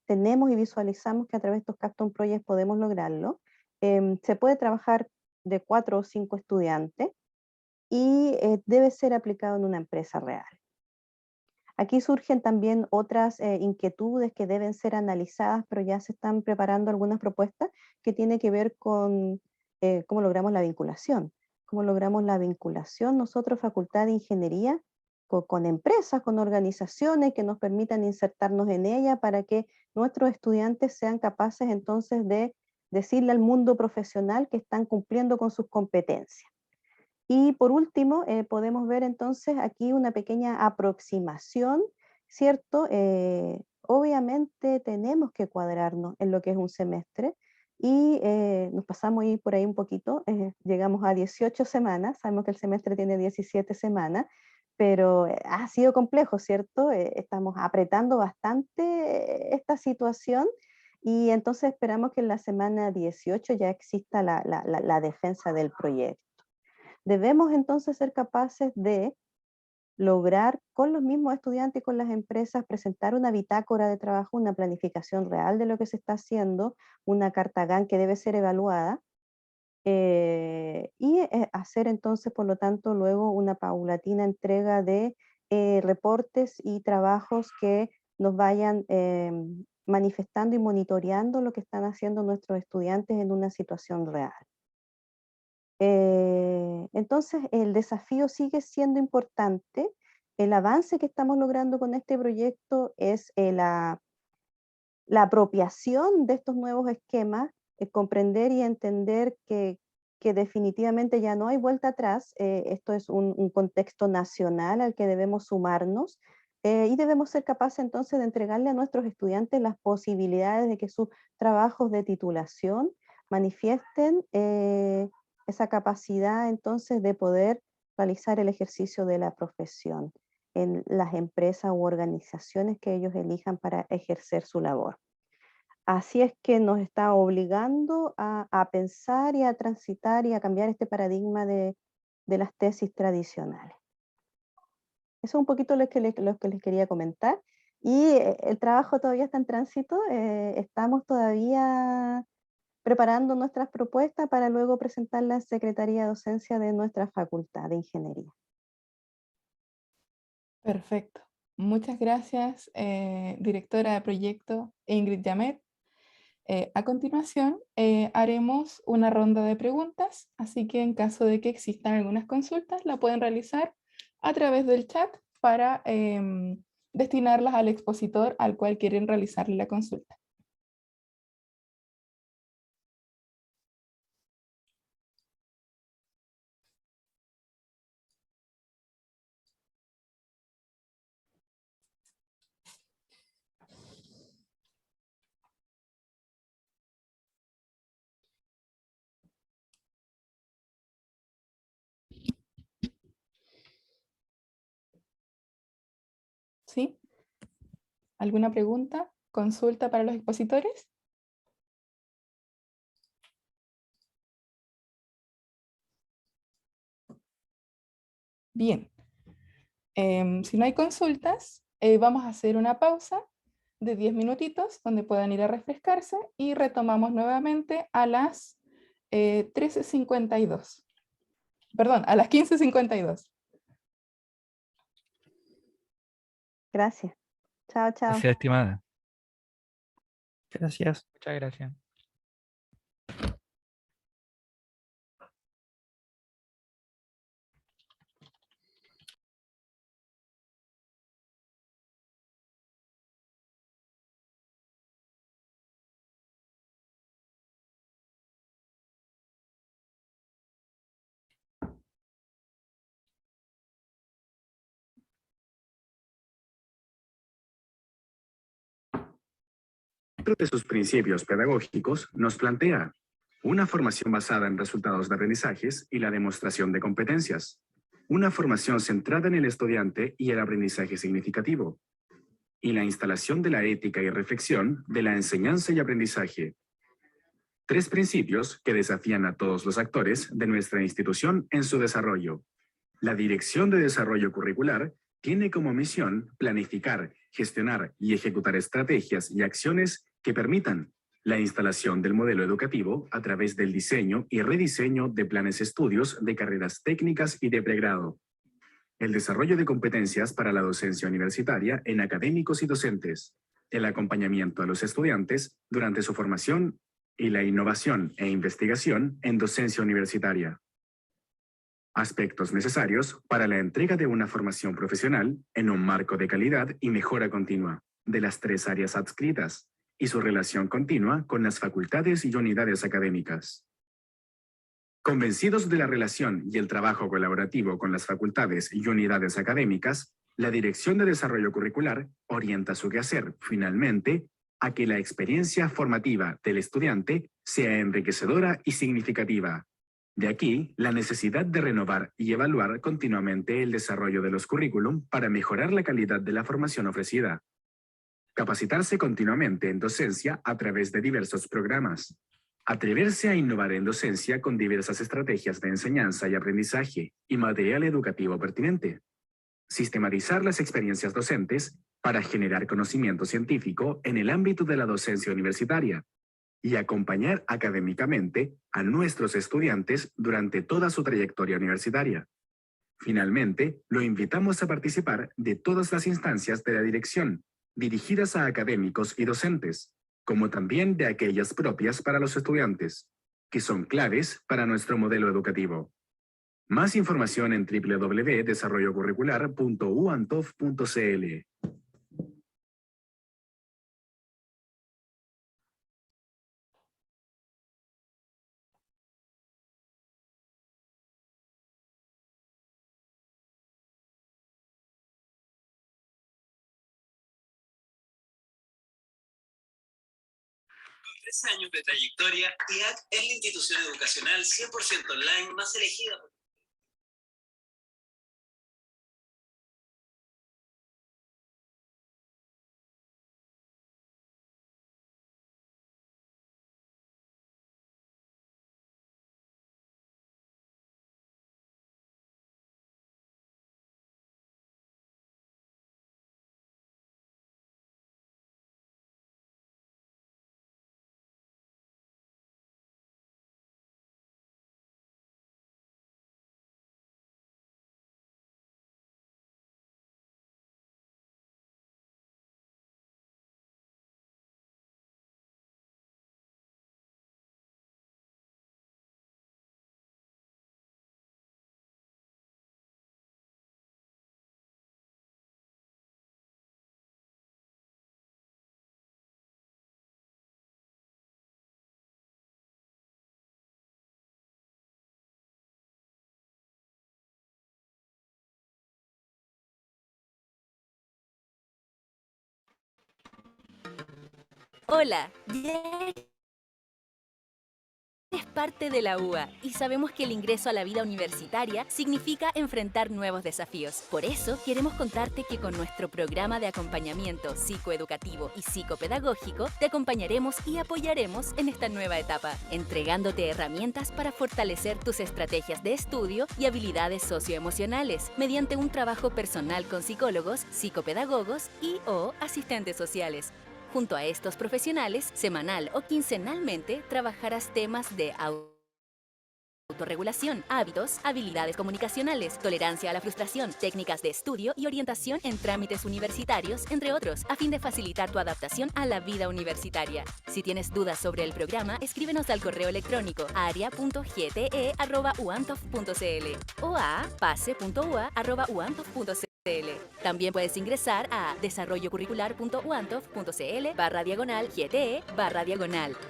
tenemos y visualizamos que a través de estos Capstone Projects podemos lograrlo. Se puede trabajar de 4 o 5 estudiantes y debe ser aplicado en una empresa real. Aquí surgen también otras inquietudes que deben ser analizadas, pero ya se están preparando algunas propuestas que tienen que ver con cómo logramos la vinculación. Cómo logramos la vinculación nosotros, Facultad de Ingeniería, con empresas, con organizaciones que nos permitan insertarnos en ella para que nuestros estudiantes sean capaces entonces de decirle al mundo profesional que están cumpliendo con sus competencias. Y por último, podemos ver entonces aquí una pequeña aproximación, ¿cierto? Obviamente tenemos que cuadrarnos en lo que es un semestre y nos pasamos ahí por ahí un poquito, llegamos a 18 semanas, sabemos que el semestre tiene 17 semanas, pero ha sido complejo, ¿cierto? Estamos apretando bastante esta situación y entonces esperamos que en la semana 18 ya exista la defensa del proyecto. Debemos entonces ser capaces de lograr con los mismos estudiantes y con las empresas presentar una bitácora de trabajo, una planificación real de lo que se está haciendo, una carta GAN que debe ser evaluada y hacer entonces, por lo tanto, luego una paulatina entrega de reportes y trabajos que nos vayan manifestando y monitoreando lo que están haciendo nuestros estudiantes en una situación real. Entonces, el desafío sigue siendo importante. El avance que estamos logrando con este proyecto es la apropiación de estos nuevos esquemas, comprender y entender que definitivamente ya no hay vuelta atrás. Esto es un contexto nacional al que debemos sumarnos y debemos ser capaces entonces de entregarle a nuestros estudiantes las posibilidades de que sus trabajos de titulación manifiesten esa capacidad entonces de poder realizar el ejercicio de la profesión. en las empresas u organizaciones que ellos elijan para ejercer su labor. Así es que nos está obligando a pensar y a transitar y a cambiar este paradigma de las tesis tradicionales. Eso es un poquito lo que les quería comentar. Y el trabajo todavía está en tránsito. Estamos todavía preparando nuestras propuestas para luego presentarlas en Secretaría de Docencia de nuestra Facultad de Ingeniería. Perfecto. Muchas gracias, directora de proyecto Ingrid Yamet. A continuación, haremos una ronda de preguntas, así que en caso de que existan algunas consultas, la pueden realizar a través del chat para destinarlas al expositor al cual quieren realizarle la consulta. ¿Sí? ¿Alguna pregunta? ¿Consulta para los expositores? Bien. Si no hay consultas, vamos a hacer una pausa de 10 minutitos donde puedan ir a refrescarse y retomamos nuevamente a las 13:52. Perdón, a las 15:52. Gracias. Chao, chao. Gracias, estimada. Gracias. Muchas gracias. Dentro de sus principios pedagógicos, nos plantea una formación basada en resultados de aprendizajes y la demostración de competencias, una formación centrada en el estudiante y el aprendizaje significativo, y la instalación de la ética y reflexión de la enseñanza y aprendizaje. 3 principios que desafían a todos los actores de nuestra institución en su desarrollo. La Dirección de Desarrollo Curricular tiene como misión planificar, gestionar y ejecutar estrategias y acciones que permitan la instalación del modelo educativo a través del diseño y rediseño de planes de estudios de carreras técnicas y de pregrado. El desarrollo de competencias para la docencia universitaria en académicos y docentes, el acompañamiento a los estudiantes durante su formación y la innovación e investigación en docencia universitaria. Aspectos necesarios para la entrega de una formación profesional en un marco de calidad y mejora continua de las 3 áreas adscritas y su relación continua con las facultades y unidades académicas. Convencidos de la relación y el trabajo colaborativo con las facultades y unidades académicas, la Dirección de Desarrollo Curricular orienta su quehacer, finalmente, a que la experiencia formativa del estudiante sea enriquecedora y significativa. De aquí, la necesidad de renovar y evaluar continuamente el desarrollo de los currículum para mejorar la calidad de la formación ofrecida. Capacitarse continuamente en docencia a través de diversos programas. Atreverse a innovar en docencia con diversas estrategias de enseñanza y aprendizaje y material educativo pertinente. Sistematizar las experiencias docentes para generar conocimiento científico en el ámbito de la docencia universitaria y acompañar académicamente a nuestros estudiantes durante toda su trayectoria universitaria. Finalmente, lo invitamos a participar de todas las instancias de la dirección, dirigidas a académicos y docentes, como también de aquellas propias para los estudiantes, que son claves para nuestro modelo educativo. Más información en www.desarrollocurricular.uantov.cl. Con 3 años de trayectoria, IAC es la institución educacional 100% online más elegida por Hola, ya eres parte de la UA y sabemos que el ingreso a la vida universitaria significa enfrentar nuevos desafíos. Por eso, queremos contarte que con nuestro programa de acompañamiento psicoeducativo y psicopedagógico, te acompañaremos y apoyaremos en esta nueva etapa, entregándote herramientas para fortalecer tus estrategias de estudio y habilidades socioemocionales mediante un trabajo personal con psicólogos, psicopedagogos y/o asistentes sociales. Junto a estos profesionales, semanal o quincenalmente, trabajarás temas de autorregulación, hábitos, habilidades comunicacionales, tolerancia a la frustración, técnicas de estudio y orientación en trámites universitarios, entre otros, a fin de facilitar tu adaptación a la vida universitaria. Si tienes dudas sobre el programa, escríbenos al correo electrónico aria.gte@uantov.cl o a pase.ua@uantov.cl. También puedes ingresar a desarrollocurricular.uantov.cl/GTE/.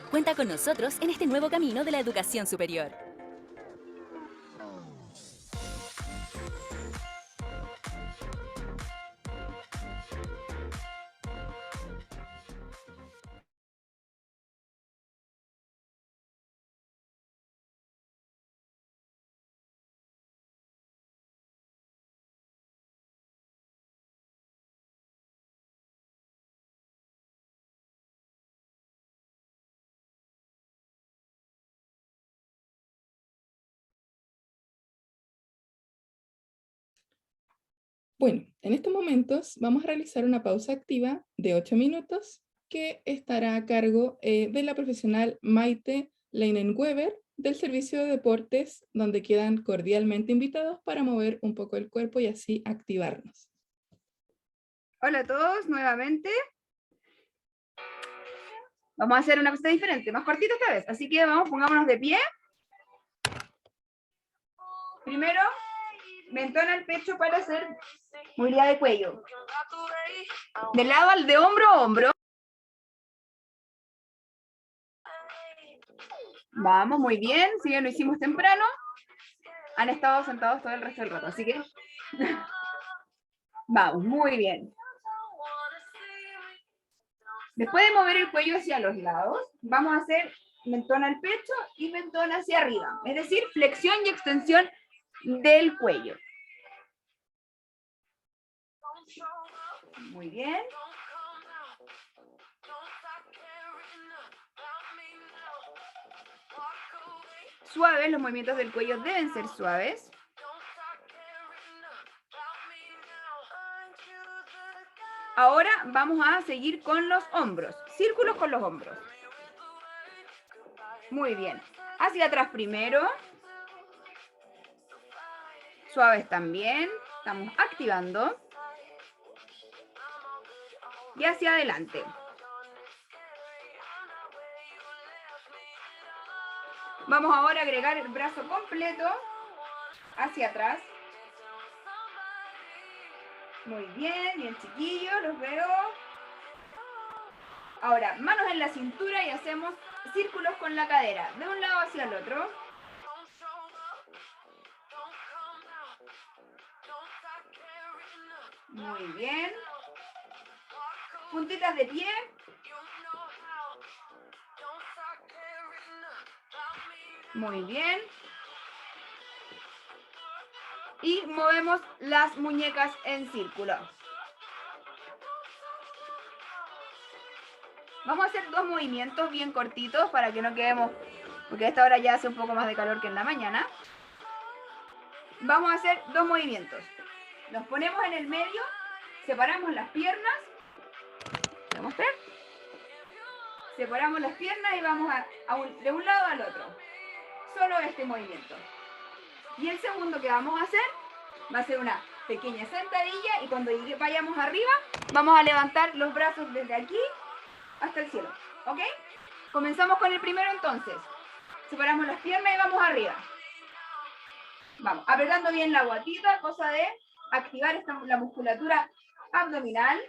Cuenta con nosotros en este nuevo camino de la educación superior. Bueno, en estos momentos vamos a realizar una pausa activa de 8 minutos que estará a cargo de la profesional Maite Leinenweber del Servicio de Deportes, donde quedan cordialmente invitados para mover un poco el cuerpo y así activarnos. Hola a todos, nuevamente. Vamos a hacer una cosa diferente, más cortita esta vez. Así que vamos, pongámonos de pie. Primero, mentón al pecho para hacer movilidad de cuello. De lado al de hombro a hombro. Vamos, muy bien. Si bien lo hicimos temprano, han estado sentados todo el resto del rato. Así que vamos, muy bien. Después de mover el cuello hacia los lados, vamos a hacer mentón al pecho y mentón hacia arriba. Es decir, flexión y extensión del cuello. Muy bien. Suaves, los movimientos del cuello deben ser suaves. Ahora vamos a seguir con los hombros. Círculos con los hombros. Muy bien. Hacia atrás primero. Suaves también. Estamos activando. Y hacia adelante. Vamos ahora a agregar el brazo completo hacia atrás. Muy bien, bien chiquillos, los veo. Ahora, manos en la cintura y hacemos círculos con la cadera, de un lado hacia el otro. Muy bien. Puntitas de pie. Muy bien. Y movemos las muñecas en círculo. Vamos a hacer dos movimientos bien cortitos para que no quedemos, porque a esta hora ya hace un poco más de calor que en la mañana. Vamos a hacer dos movimientos. Nos ponemos en el medio, separamos las piernas. ¿Voy a mostrar? Separamos las piernas y vamos de un lado al otro. Solo este movimiento. Y el segundo que vamos a hacer va a ser una pequeña sentadilla y cuando vayamos arriba vamos a levantar los brazos desde aquí hasta el cielo. ¿Ok? Comenzamos con el primero entonces. Separamos las piernas y vamos arriba. Vamos, apretando bien la guatita, cosa de activar la musculatura abdominal.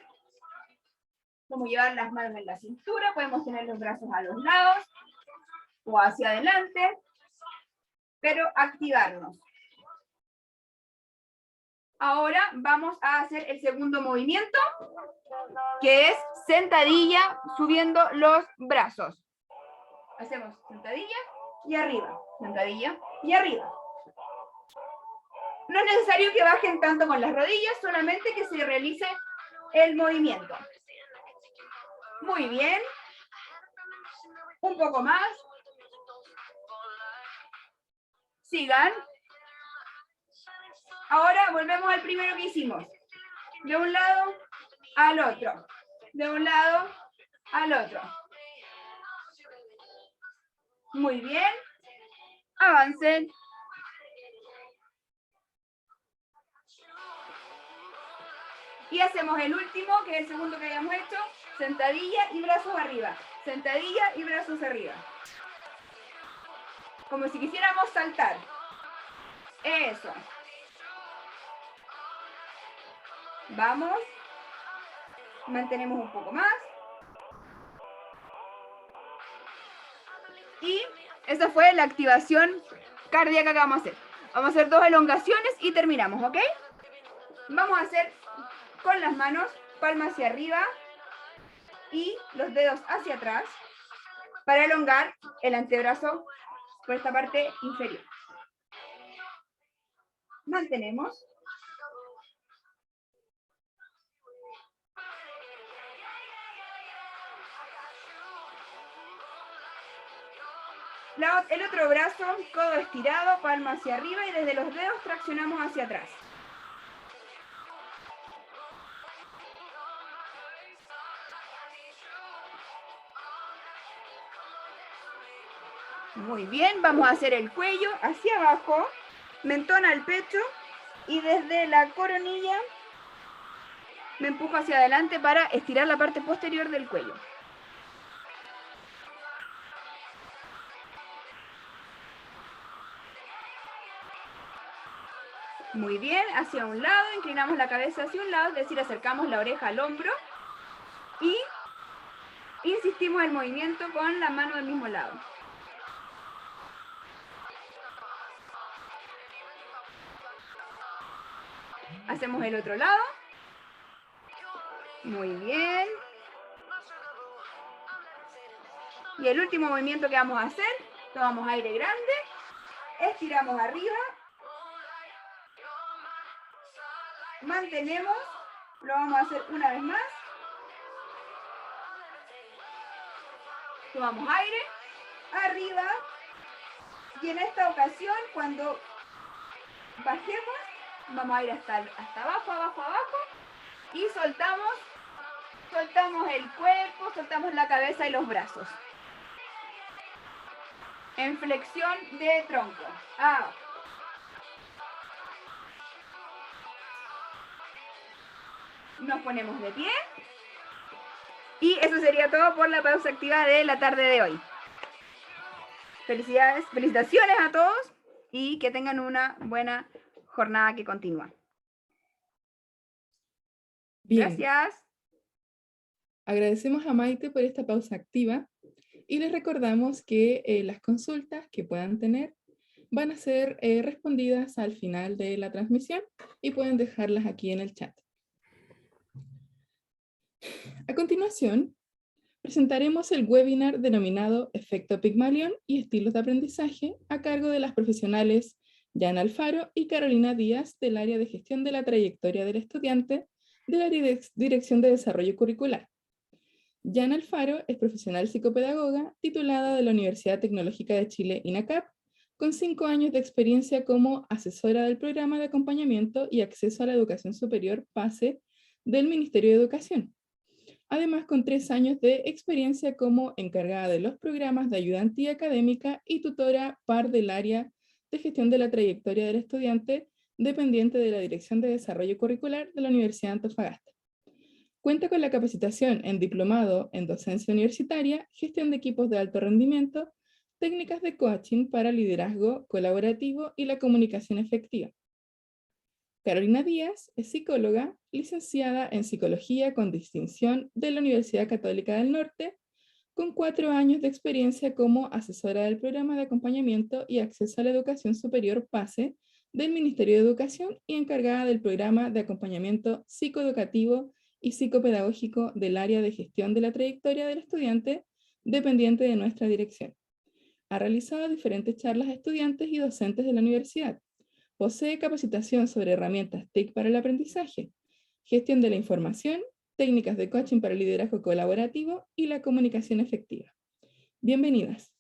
Como llevar las manos en la cintura, podemos tener los brazos a los lados o hacia adelante, pero activarnos. Ahora vamos a hacer el segundo movimiento, que es sentadilla subiendo los brazos. Hacemos sentadilla y arriba, sentadilla y arriba. No es necesario que bajen tanto con las rodillas, solamente que se realice el movimiento. Muy bien. Un poco más. Sigan. Ahora volvemos al primero que hicimos. De un lado al otro. De un lado al otro. Muy bien. Avancen. Y hacemos el último, que es el segundo que habíamos hecho. Sentadilla y brazos arriba. Sentadilla y brazos arriba. Como si quisiéramos saltar. Eso. Vamos. Mantenemos un poco más. Y esa fue la activación cardíaca que vamos a hacer. Vamos a hacer 2 elongaciones y terminamos, ¿ok? Vamos a hacer con las manos, palmas hacia arriba y los dedos hacia atrás para elongar el antebrazo por esta parte inferior. Mantenemos. El otro brazo, codo estirado, palma hacia arriba y desde los dedos traccionamos hacia atrás. Muy bien, vamos a hacer el cuello hacia abajo, mentón al pecho y desde la coronilla me empujo hacia adelante para estirar la parte posterior del cuello. Muy bien, hacia un lado, inclinamos la cabeza hacia un lado, es decir, acercamos la oreja al hombro y insistimos en el movimiento con la mano del mismo lado. Hacemos el otro lado. Muy bien. Y el último movimiento que vamos a hacer, tomamos aire grande, estiramos arriba, mantenemos, lo vamos a hacer una vez más. Tomamos aire, arriba, y en esta ocasión, cuando bajemos, vamos a ir hasta abajo, abajo, abajo, y soltamos el cuerpo, soltamos la cabeza y los brazos. En flexión de tronco. Abajo. Nos ponemos de pie. Y eso sería todo por la pausa activa de la tarde de hoy. Felicidades, felicitaciones a todos y que tengan una buena jornada que continúa. Bien. Gracias. Agradecemos a Maite por esta pausa activa y les recordamos que las consultas que puedan tener van a ser respondidas al final de la transmisión y pueden dejarlas aquí en el chat. A continuación, presentaremos el webinar denominado Efecto Pigmalión y estilos de aprendizaje a cargo de las profesionales Yana Alfaro y Carolina Díaz del área de gestión de la trayectoria del estudiante de la Dirección de Desarrollo Curricular. Yana Alfaro es profesional psicopedagoga titulada de la Universidad Tecnológica de Chile, INACAP, con 5 años de experiencia como asesora del Programa de Acompañamiento y Acceso a la Educación Superior PASE del Ministerio de Educación. Además, con 3 años de experiencia como encargada de los programas de ayudantía académica y tutora par del área de gestión de la trayectoria del estudiante, dependiente de la Dirección de Desarrollo Curricular de la Universidad de Antofagasta. Cuenta con la capacitación en diplomado en docencia universitaria, gestión de equipos de alto rendimiento, técnicas de coaching para liderazgo colaborativo y la comunicación efectiva. Carolina Díaz es psicóloga, licenciada en Psicología con distinción de la Universidad Católica del Norte, con 4 años de experiencia como asesora del Programa de Acompañamiento y Acceso a la Educación Superior PASE del Ministerio de Educación y encargada del programa de acompañamiento psicoeducativo y psicopedagógico del área de gestión de la trayectoria del estudiante, dependiente de nuestra dirección. Ha realizado diferentes charlas a estudiantes y docentes de la universidad. Posee capacitación sobre herramientas TIC para el aprendizaje, gestión de la información, técnicas de coaching para el liderazgo colaborativo y la comunicación efectiva. Bienvenidas.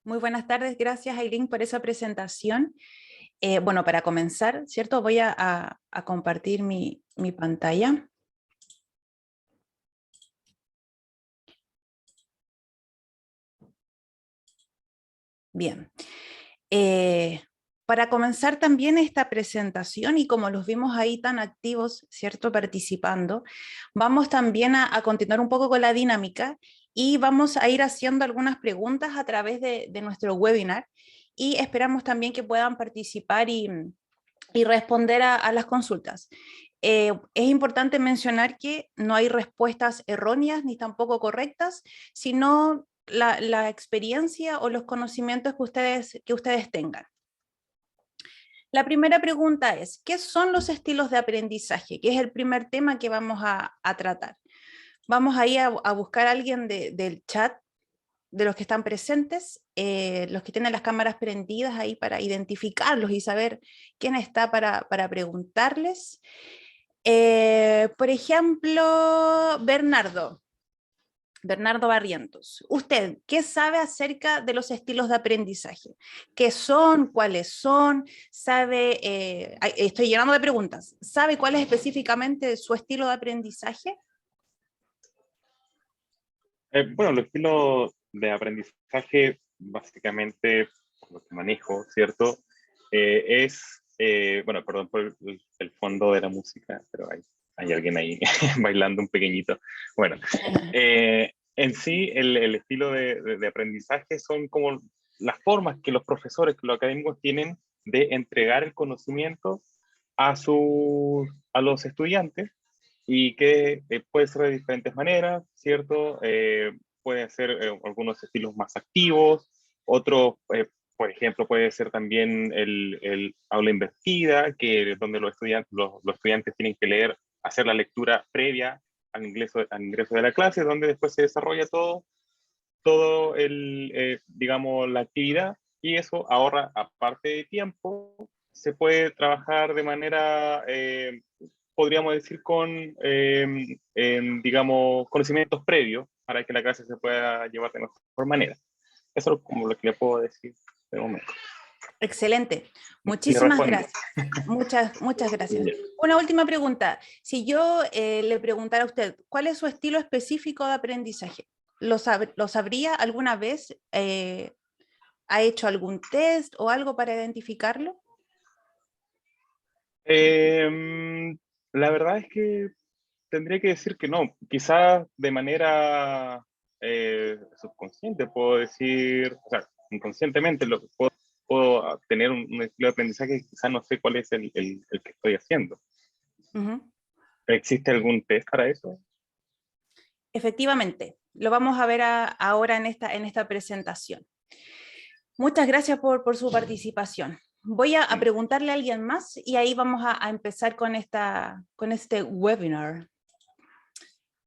Muy buenas tardes, gracias Aileen por esa presentación. Bueno, para comenzar, ¿cierto? Voy a compartir mi pantalla. Bien. Para comenzar también esta presentación, y como los vimos ahí tan activos, ¿cierto? Participando, vamos también a continuar un poco con la dinámica y vamos a ir haciendo algunas preguntas a través de nuestro webinar y esperamos también que puedan participar y responder a las consultas. Es importante mencionar que no hay respuestas erróneas ni tampoco correctas, sino la experiencia o los conocimientos que ustedes tengan. La primera pregunta es, ¿qué son los estilos de aprendizaje? Que es el primer tema que vamos a tratar. Vamos ahí a buscar a alguien del chat, de los que están presentes, los que tienen las cámaras prendidas ahí para identificarlos y saber quién está para preguntarles. Por ejemplo, Bernardo Barrientos. Usted, ¿qué sabe acerca de los estilos de aprendizaje? ¿Qué son? ¿Cuáles son? ¿Sabe? Estoy llenando de preguntas. ¿Sabe cuál es específicamente su estilo de aprendizaje? Bueno, los estilos de aprendizaje, básicamente, por lo que manejo, ¿cierto? Bueno, perdón por el fondo de la música, pero hay alguien ahí bailando un pequeñito. Bueno, en sí, el estilo de aprendizaje son como las formas que los profesores, que los académicos tienen de entregar el conocimiento a los estudiantes, y que puede ser de diferentes maneras, ¿cierto? Pueden ser algunos estilos más activos, otros, por ejemplo, puede ser también el aula invertida, donde los estudiantes tienen que hacer la lectura previa al ingreso de la clase, donde después se desarrolla todo digamos, la actividad, y eso ahorra, aparte de tiempo, se puede trabajar de manera, podríamos decir, con, digamos, conocimientos previos para que la clase se pueda llevar de mejor manera. Eso es como lo que le puedo decir de momento. Excelente, muchísimas gracias. Muchas gracias. Una última pregunta. Si yo le preguntara a usted, ¿cuál es su estilo específico de aprendizaje? ¿Lo sabría alguna vez? ¿Ha hecho algún test o algo para identificarlo? La verdad es que tendría que decir que no. Quizás de manera subconsciente puedo decir, o sea, inconscientemente puedo tener un estilo de aprendizaje que quizás no sé cuál es el que estoy haciendo. ¿Existe algún test para eso? Efectivamente, lo vamos a ver ahora en esta presentación. Muchas gracias por su participación. Voy a preguntarle a alguien más y ahí vamos a empezar con este webinar.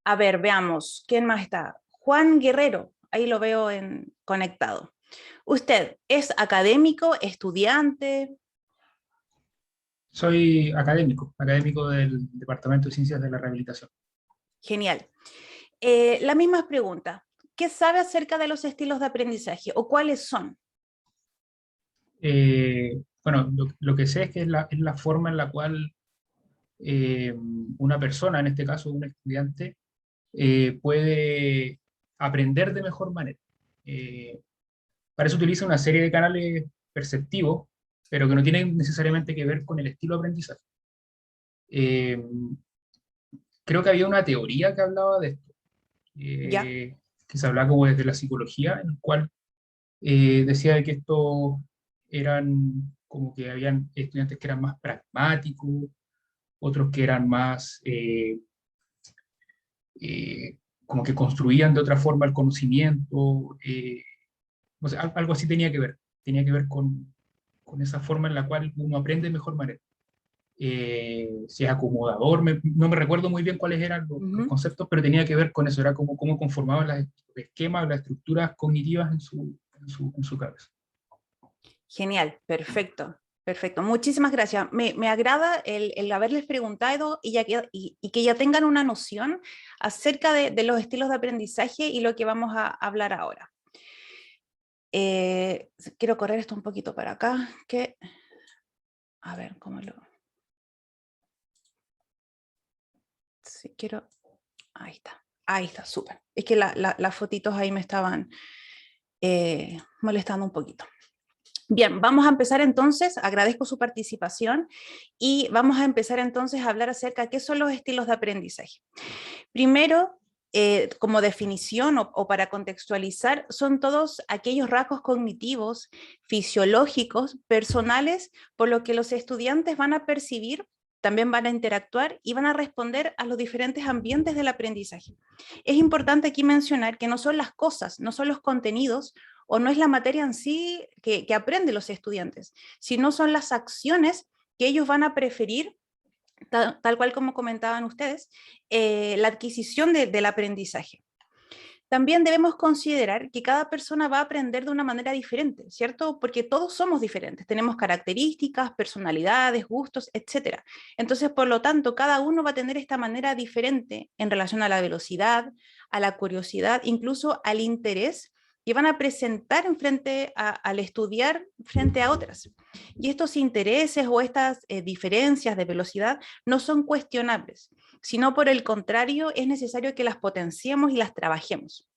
A ver, veamos, ¿quién más está? Juan Guerrero, ahí lo veo conectado. ¿Usted es académico, estudiante? Soy académico del Departamento de Ciencias de la Rehabilitación. Genial. La misma pregunta. ¿Qué sabe acerca de los estilos de aprendizaje o cuáles son? Bueno, lo que sé es que es la forma en la cual una persona, en este caso un estudiante, puede aprender de mejor manera. Para eso utiliza una serie de canales perceptivos, pero que no tienen necesariamente que ver con el estilo de aprendizaje. Creo que había una teoría que hablaba de esto, que se hablaba como desde la psicología, en el cual decía de que estos eran como que habían estudiantes que eran más pragmáticos, otros que eran más como que construían de otra forma el conocimiento, o sea, algo así tenía que ver con esa forma en la cual uno aprende de mejor manera. Si es acomodador, no me recuerdo muy bien cuáles eran los conceptos, pero tenía que ver con eso, era cómo conformaban los esquemas, las estructuras cognitivas en su cabeza. Genial, perfecto. Perfecto, muchísimas gracias. Me agrada el haberles preguntado y que ya tengan una noción acerca de los estilos de aprendizaje y lo que vamos a hablar ahora. Quiero correr esto un poquito para acá, a ver cómo lo... Sí, quiero... Ahí está, súper. Es que las fotitos ahí me estaban molestando un poquito. Bien, vamos a empezar entonces, agradezco su participación, y vamos a empezar entonces a hablar acerca de qué son los estilos de aprendizaje. Primero, como definición o para contextualizar, son todos aquellos rasgos cognitivos, fisiológicos, personales, por lo que los estudiantes van a percibir, también van a interactuar y van a responder a los diferentes ambientes del aprendizaje. Es importante aquí mencionar que no son las cosas, no son los contenidos, o no es la materia en sí que aprenden los estudiantes, sino son las acciones que ellos van a preferir, tal cual como comentaban ustedes, la adquisición del aprendizaje. También debemos considerar que cada persona va a aprender de una manera diferente, ¿cierto? Porque todos somos diferentes, tenemos características, personalidades, gustos, etc. Entonces, por lo tanto, cada uno va a tener esta manera diferente en relación a la velocidad, a la curiosidad, incluso al interés que van a presentar al estudiar frente a otras. Y estos intereses o estas diferencias de velocidad no son cuestionables, sino por el contrario es necesario que las potenciemos y las trabajemos.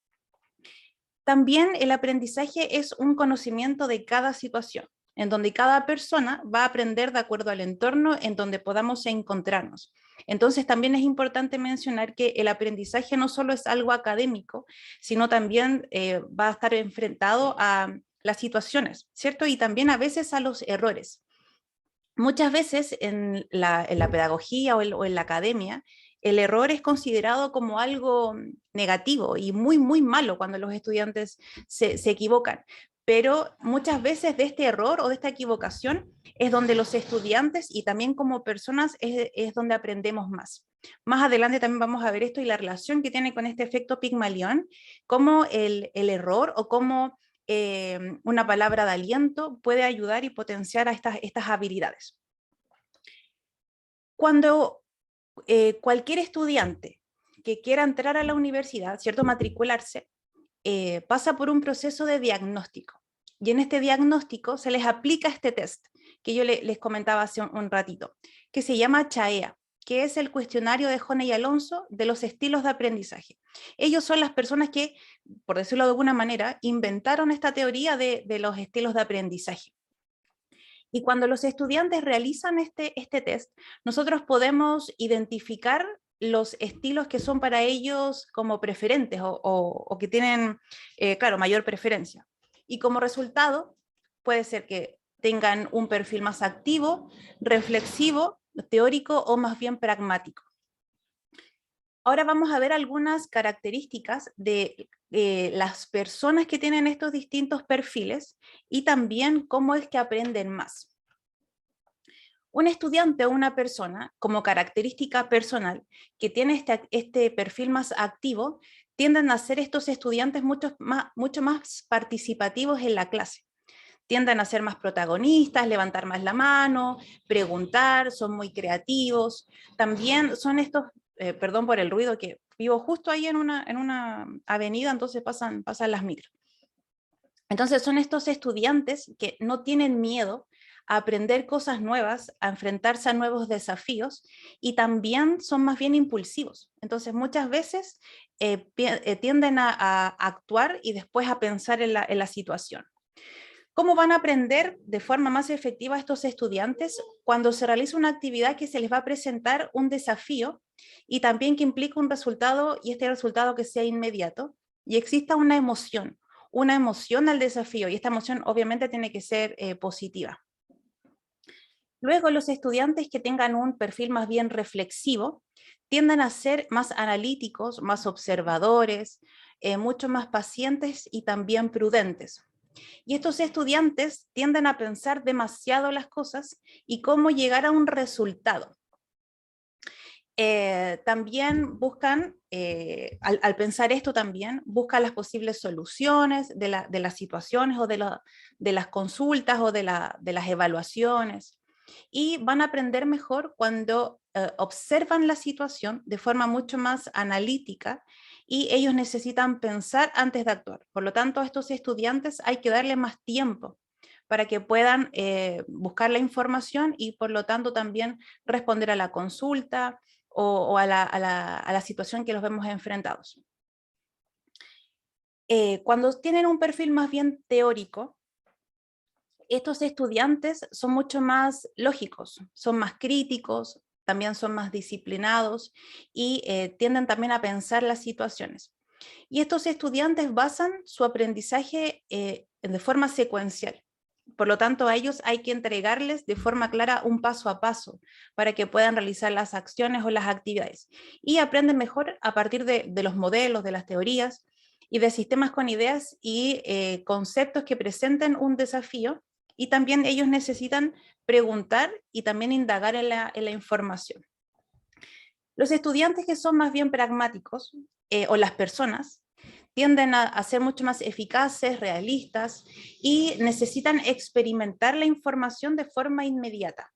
También el aprendizaje es un conocimiento de cada situación, en donde cada persona va a aprender de acuerdo al entorno en donde podamos encontrarnos. Entonces también es importante mencionar que el aprendizaje no solo es algo académico, sino también va a estar enfrentado a las situaciones, ¿cierto? Y también a veces a los errores. Muchas veces en la pedagogía o en la academia, el error es considerado como algo negativo y muy, muy malo cuando los estudiantes se equivocan. Pero muchas veces de este error o de esta equivocación es donde los estudiantes y también como personas es donde aprendemos más. Más adelante también vamos a ver esto y la relación que tiene con este efecto Pigmalión, cómo el error o cómo una palabra de aliento puede ayudar y potenciar a estas habilidades. Cuando cualquier estudiante que quiera entrar a la universidad, ¿cierto? Matricularse, pasa por un proceso de diagnóstico. Y en este diagnóstico se les aplica este test que yo les comentaba hace un ratito, que se llama CHAEA, que es el cuestionario de Honey y Alonso de los estilos de aprendizaje. Ellos son las personas que, por decirlo de alguna manera, inventaron esta teoría de los estilos de aprendizaje. Y cuando los estudiantes realizan este test, nosotros podemos identificar los estilos que son para ellos como preferentes o que tienen, claro, mayor preferencia. Y como resultado, puede ser que tengan un perfil más activo, reflexivo, teórico o más bien pragmático. Ahora vamos a ver algunas características de las personas que tienen estos distintos perfiles y también cómo es que aprenden más. Un estudiante o una persona, como característica personal, que tiene este perfil más activo, tienden a ser estos estudiantes mucho más participativos en la clase. Tienden a ser más protagonistas, levantar más la mano, preguntar, son muy creativos. También son estos, perdón por el ruido, que vivo justo ahí en una avenida, entonces pasan las micros. Entonces son estos estudiantes que no tienen miedo a aprender cosas nuevas, a enfrentarse a nuevos desafíos, y también son más bien impulsivos. Entonces muchas veces tienden a actuar y después a pensar en la situación. ¿Cómo van a aprender de forma más efectiva estos estudiantes? Cuando se realiza una actividad que se les va a presentar un desafío y también que implica un resultado, y este resultado que sea inmediato, y exista una emoción al desafío, y esta emoción obviamente tiene que ser positiva. Luego, los estudiantes que tengan un perfil más bien reflexivo tienden a ser más analíticos, más observadores, mucho más pacientes y también prudentes. Y estos estudiantes tienden a pensar demasiado las cosas y cómo llegar a un resultado. También buscan, al pensar esto también, buscan las posibles soluciones de las situaciones o de las consultas o de las evaluaciones. Y van a aprender mejor cuando observan la situación de forma mucho más analítica y ellos necesitan pensar antes de actuar. Por lo tanto, a estos estudiantes hay que darle más tiempo para que puedan buscar la información y por lo tanto también responder a la consulta o a la situación que los vemos enfrentados. Cuando tienen un perfil más bien teórico, estos estudiantes son mucho más lógicos, son más críticos, también son más disciplinados y tienden también a pensar las situaciones. Y estos estudiantes basan su aprendizaje de forma secuencial. Por lo tanto, a ellos hay que entregarles de forma clara un paso a paso para que puedan realizar las acciones o las actividades. Y aprenden mejor a partir de los modelos, de las teorías y de sistemas con ideas y conceptos que presenten un desafío. Y también ellos necesitan preguntar y también indagar en la información. Los estudiantes que son más bien pragmáticos, o las personas, tienden a ser mucho más eficaces, realistas, y necesitan experimentar la información de forma inmediata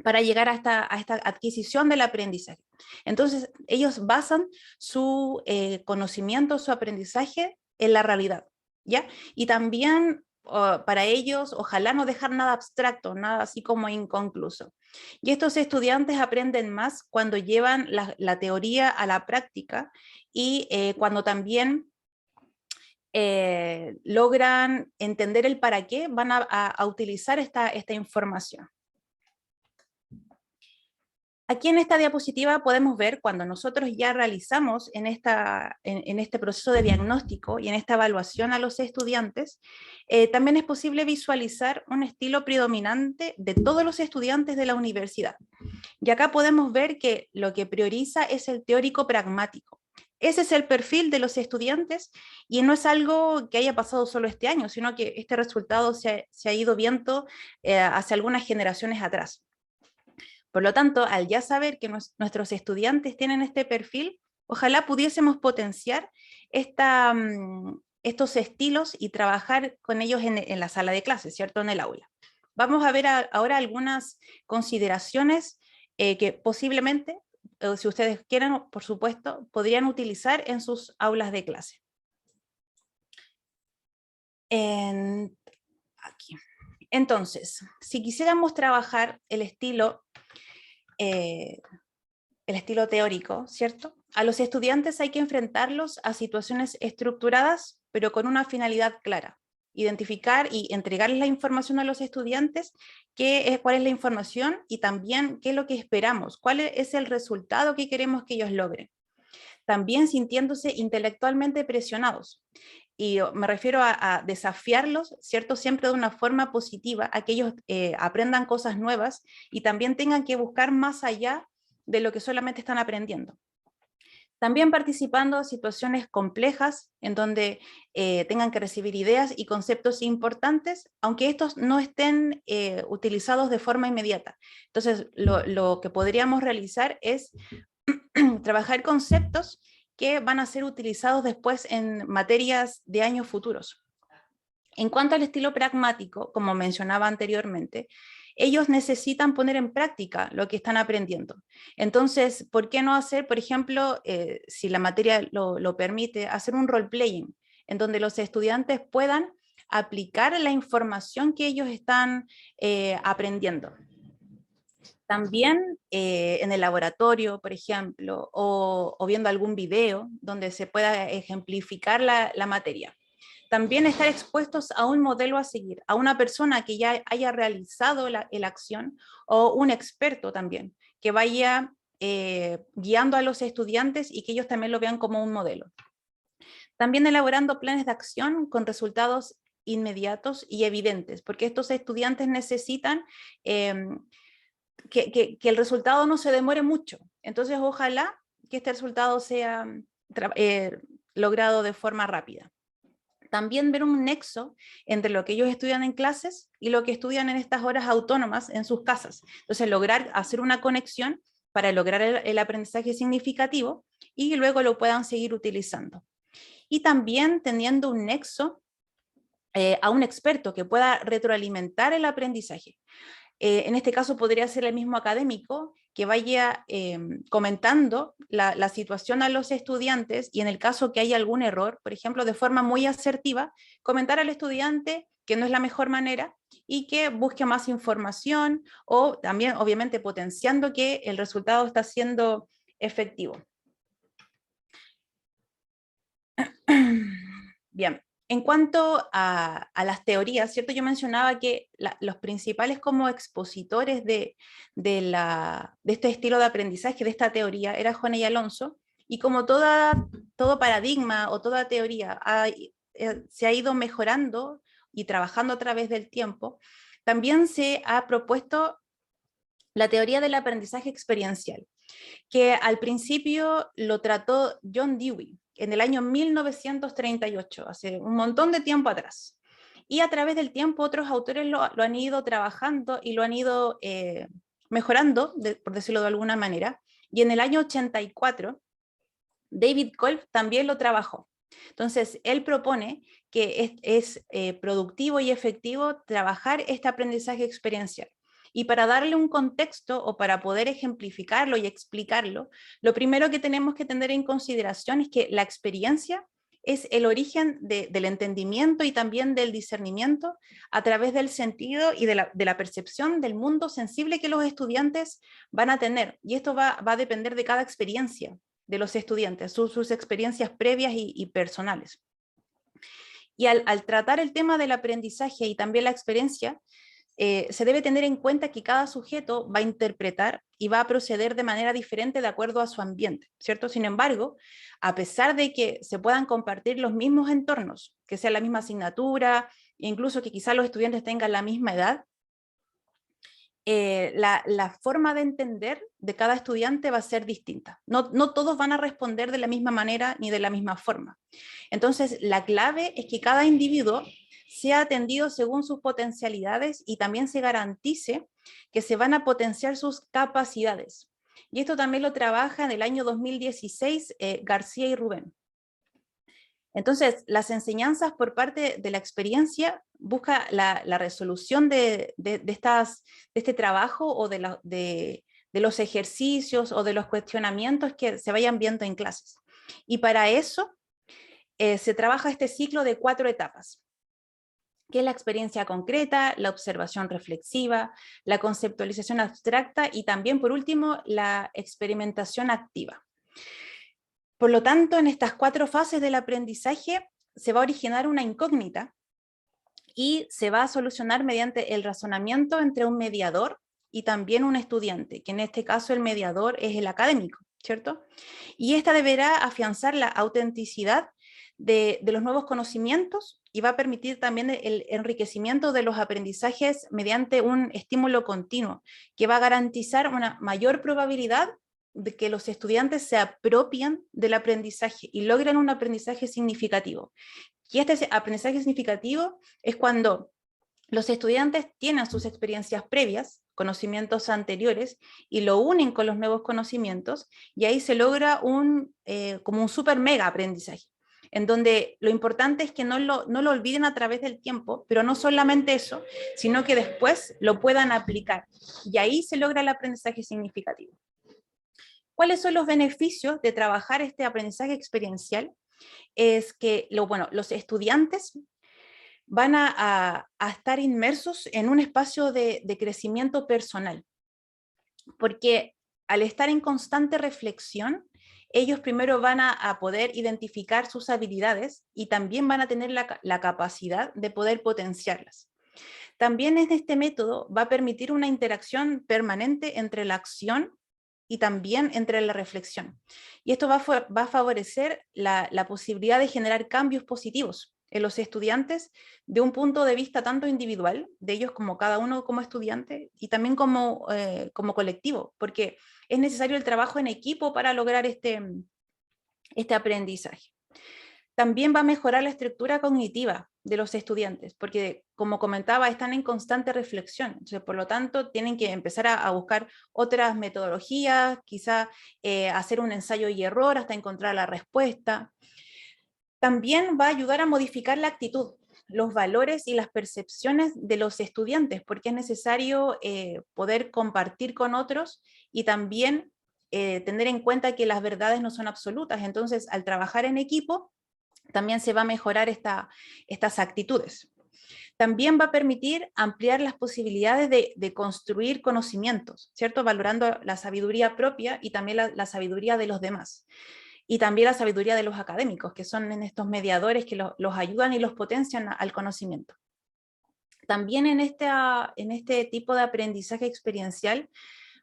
para llegar a esta adquisición del aprendizaje. Entonces, ellos basan su conocimiento, su aprendizaje en la realidad, ¿ya? Y también para ellos, ojalá no dejar nada abstracto, nada así como inconcluso. Y estos estudiantes aprenden más cuando llevan la teoría a la práctica y cuando también logran entender el para qué van a utilizar esta información. Aquí en esta diapositiva podemos ver cuando nosotros ya realizamos en este proceso de diagnóstico y en esta evaluación a los estudiantes, también es posible visualizar un estilo predominante de todos los estudiantes de la universidad. Y acá podemos ver que lo que prioriza es el teórico pragmático. Ese es el perfil de los estudiantes y no es algo que haya pasado solo este año, sino que este resultado se ha ido viendo hace algunas generaciones atrás. Por lo tanto, al ya saber que nuestros estudiantes tienen este perfil, ojalá pudiésemos potenciar estos estilos y trabajar con ellos en la sala de clases, ¿cierto? En el aula. Vamos a ver ahora algunas consideraciones que posiblemente, si ustedes quieren, por supuesto, podrían utilizar en sus aulas de clase. Aquí. Entonces, si quisiéramos trabajar el estilo teórico, ¿cierto? A los estudiantes hay que enfrentarlos a situaciones estructuradas, pero con una finalidad clara. Identificar y entregarles la información a los estudiantes, cuál es la información y también qué es lo que esperamos, cuál es el resultado que queremos que ellos logren. También sintiéndose intelectualmente presionados. Y me refiero a desafiarlos, ¿cierto? Siempre de una forma positiva, a que ellos aprendan cosas nuevas y también tengan que buscar más allá de lo que solamente están aprendiendo. También participando en situaciones complejas en donde tengan que recibir ideas y conceptos importantes, aunque estos no estén utilizados de forma inmediata. Entonces, lo que podríamos realizar es trabajar conceptos que van a ser utilizados después en materias de años futuros. En cuanto al estilo pragmático, como mencionaba anteriormente, ellos necesitan poner en práctica lo que están aprendiendo. Entonces, ¿por qué no hacer, por ejemplo, si la materia lo permite, hacer un role-playing, en donde los estudiantes puedan aplicar la información que ellos están aprendiendo? También en el laboratorio, por ejemplo, o viendo algún video donde se pueda ejemplificar la materia. También estar expuestos a un modelo a seguir, a una persona que ya haya realizado la acción, o un experto también, que vaya guiando a los estudiantes y que ellos también lo vean como un modelo. También elaborando planes de acción con resultados inmediatos y evidentes, porque estos estudiantes necesitan que el resultado no se demore mucho. Entonces, ojalá que este resultado sea logrado de forma rápida. también ver un nexo entre lo que ellos estudian en clases y lo que estudian en estas horas autónomas en sus casas. Entonces, lograr hacer una conexión para lograr el aprendizaje significativo y luego lo puedan seguir utilizando. Y también teniendo un nexo a un experto que pueda retroalimentar el aprendizaje. En este caso podría ser el mismo académico que vaya comentando la situación a los estudiantes, y en el caso que haya algún error, por ejemplo, de forma muy asertiva, comentar al estudiante que no es la mejor manera y que busque más información, o también obviamente potenciando que el resultado está siendo efectivo. Bien. En cuanto a las teorías, ¿cierto? Yo mencionaba que los principales como expositores de este estilo de aprendizaje, de esta teoría, era Jones y Alonso, y como todo paradigma o toda teoría se ha ido mejorando y trabajando a través del tiempo, también se ha propuesto la teoría del aprendizaje experiencial, que al principio lo trató John Dewey, en el año 1938, hace un montón de tiempo atrás. Y a través del tiempo otros autores lo han ido trabajando y lo han ido mejorando, por decirlo de alguna manera. Y en el año 84, David Kolb también lo trabajó. Entonces, él propone que es productivo y efectivo trabajar este aprendizaje experiencial. Y para darle un contexto o para poder ejemplificarlo y explicarlo, lo primero que tenemos que tener en consideración es que la experiencia es el origen del entendimiento y también del discernimiento a través del sentido y de la percepción del mundo sensible que los estudiantes van a tener. Y esto va a depender de cada experiencia de los estudiantes, sus experiencias previas y personales. Y al tratar el tema del aprendizaje y también la experiencia, se debe tener en cuenta que cada sujeto va a interpretar y va a proceder de manera diferente de acuerdo a su ambiente, ¿cierto? Sin embargo, a pesar de que se puedan compartir los mismos entornos, que sea la misma asignatura, incluso que quizás los estudiantes tengan la misma edad, la forma de entender de cada estudiante va a ser distinta. No todos van a responder de la misma manera ni de la misma forma. Entonces, la clave es que cada individuo sea atendido según sus potencialidades y también se garantice que se van a potenciar sus capacidades. Y esto también lo trabaja en el año 2016 García y Rubén. Entonces, las enseñanzas por parte de la experiencia busca la resolución de este trabajo o de los ejercicios o de los cuestionamientos que se vayan viendo en clases. Y para eso se trabaja este ciclo de 4 etapas, que es la experiencia concreta, la observación reflexiva, la conceptualización abstracta y también, por último, la experimentación activa. Por lo tanto, en estas 4 fases del aprendizaje se va a originar una incógnita y se va a solucionar mediante el razonamiento entre un mediador y también un estudiante, que en este caso el mediador es el académico, ¿cierto? Y esta deberá afianzar la autenticidad de los nuevos conocimientos y va a permitir también el enriquecimiento de los aprendizajes mediante un estímulo continuo, que va a garantizar una mayor probabilidad de que los estudiantes se apropien del aprendizaje y logren un aprendizaje significativo. Y este aprendizaje significativo es cuando los estudiantes tienen sus experiencias previas, conocimientos anteriores, y lo unen con los nuevos conocimientos, y ahí se logra como un super mega aprendizaje, en donde lo importante es que no lo olviden a través del tiempo, pero no solamente eso, sino que después lo puedan aplicar, y ahí se logra el aprendizaje significativo. ¿Cuáles son los beneficios de trabajar este aprendizaje experiencial? Es que los estudiantes van a estar inmersos en un espacio de crecimiento personal, porque al estar en constante reflexión, ellos primero van a poder identificar sus habilidades y también van a tener la capacidad de poder potenciarlas. También este método va a permitir una interacción permanente entre la acción y también entre la reflexión. Y esto va a favorecer la posibilidad de generar cambios positivos en los estudiantes de un punto de vista tanto individual, de ellos como cada uno como estudiante, y también como colectivo, porque es necesario el trabajo en equipo para lograr este aprendizaje. También va a mejorar la estructura cognitiva de los estudiantes, porque como comentaba, están en constante reflexión. Entonces, por lo tanto, tienen que empezar a buscar otras metodologías, quizá hacer un ensayo y error hasta encontrar la respuesta. También va a ayudar a modificar la actitud, los valores y las percepciones de los estudiantes, porque es necesario poder compartir con otros y también tener en cuenta que las verdades no son absolutas. Entonces, al trabajar en equipo, también se va a mejorar estas actitudes. También va a permitir ampliar las posibilidades de construir conocimientos, ¿cierto? Valorando la sabiduría propia y también la sabiduría de los demás. Y también la sabiduría de los académicos, que son en estos mediadores que los ayudan y los potencian al conocimiento. También en este tipo de aprendizaje experiencial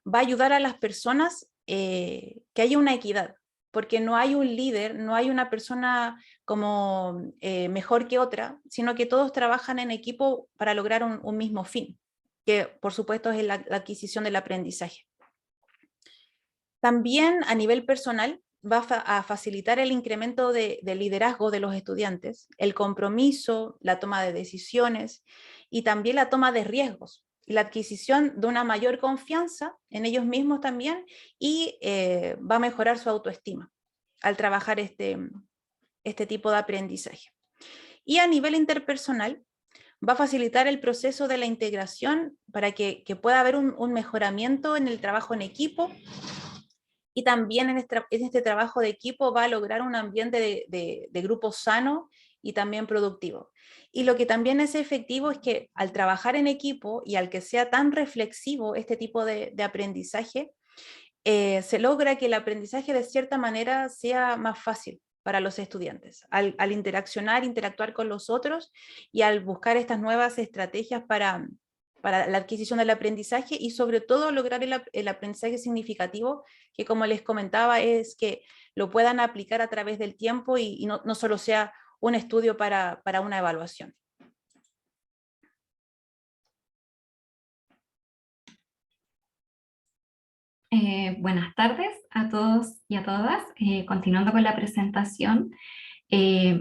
va a ayudar a las personas que haya una equidad, porque no hay un líder, no hay una persona como mejor que otra, sino que todos trabajan en equipo para lograr un mismo fin, que por supuesto es la adquisición del aprendizaje. También a nivel personal va a facilitar el incremento de liderazgo de los estudiantes, el compromiso, la toma de decisiones y también la toma de riesgos, y la adquisición de una mayor confianza en ellos mismos también, y va a mejorar su autoestima al trabajar este tipo de aprendizaje. Y a nivel interpersonal, va a facilitar el proceso de la integración para que pueda haber un mejoramiento en el trabajo en equipo, y también en este trabajo de equipo va a lograr un ambiente de grupo sano y también productivo. Y lo que también es efectivo es que al trabajar en equipo y al que sea tan reflexivo este tipo de aprendizaje, se logra que el aprendizaje de cierta manera sea más fácil para los estudiantes, al interactuar con los otros y al buscar estas nuevas estrategias para la adquisición del aprendizaje, y sobre todo lograr el aprendizaje significativo, que como les comentaba es que lo puedan aplicar a través del tiempo y no solo sea un estudio para una evaluación. Buenas tardes a todos y a todas. Continuando con la presentación,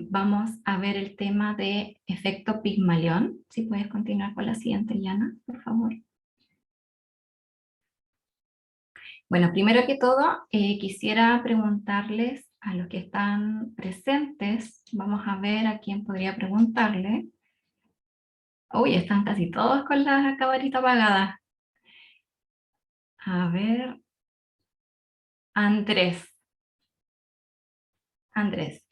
vamos a ver el tema de efecto Pigmalión. Si puedes continuar con la siguiente, Yana, por favor. Bueno, primero que todo, quisiera preguntarles a los que están presentes, vamos a ver a quién podría preguntarle. Uy, están casi todos con la camarita apagada. A ver, Andrés,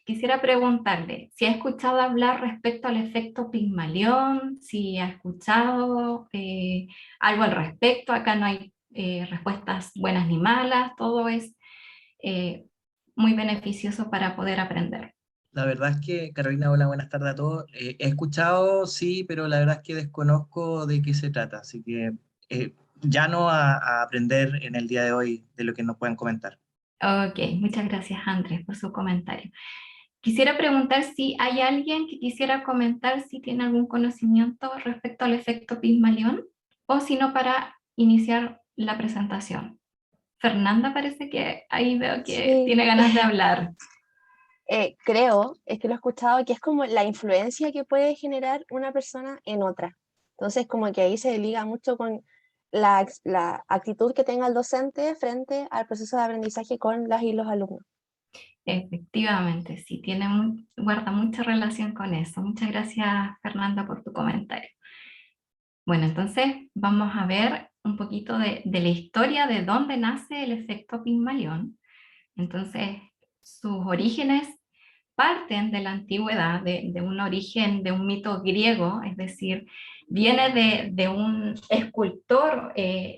quisiera preguntarle si ha escuchado hablar respecto al efecto Pigmalión, si ha escuchado algo al respecto. Acá no hay respuestas buenas ni malas, todo es muy beneficioso para poder aprender. La verdad es que, Carolina, hola, buenas tardes a todos. He escuchado, sí, pero la verdad es que desconozco de qué se trata, así que ya no a aprender en el día de hoy de lo que nos pueden comentar. Ok, muchas gracias, Andrés, por su comentario. Quisiera preguntar si hay alguien que quisiera comentar si tiene algún conocimiento respecto al efecto Pigmalión, o si no, para iniciar la presentación. Fernanda parece que ahí veo que Sí. tiene ganas de hablar. Creo, es que lo he escuchado, que es como la influencia que puede generar una persona en otra. Entonces, como que ahí se liga mucho con la actitud que tenga el docente frente al proceso de aprendizaje con las y los alumnos. Efectivamente, sí, guarda mucha relación con eso. Muchas gracias, Fernanda, por tu comentario. Bueno, entonces vamos a ver un poquito de la historia de dónde nace el efecto Pigmalión. Entonces, sus orígenes parten de la antigüedad, de un origen, de un mito griego, es decir, viene de un escultor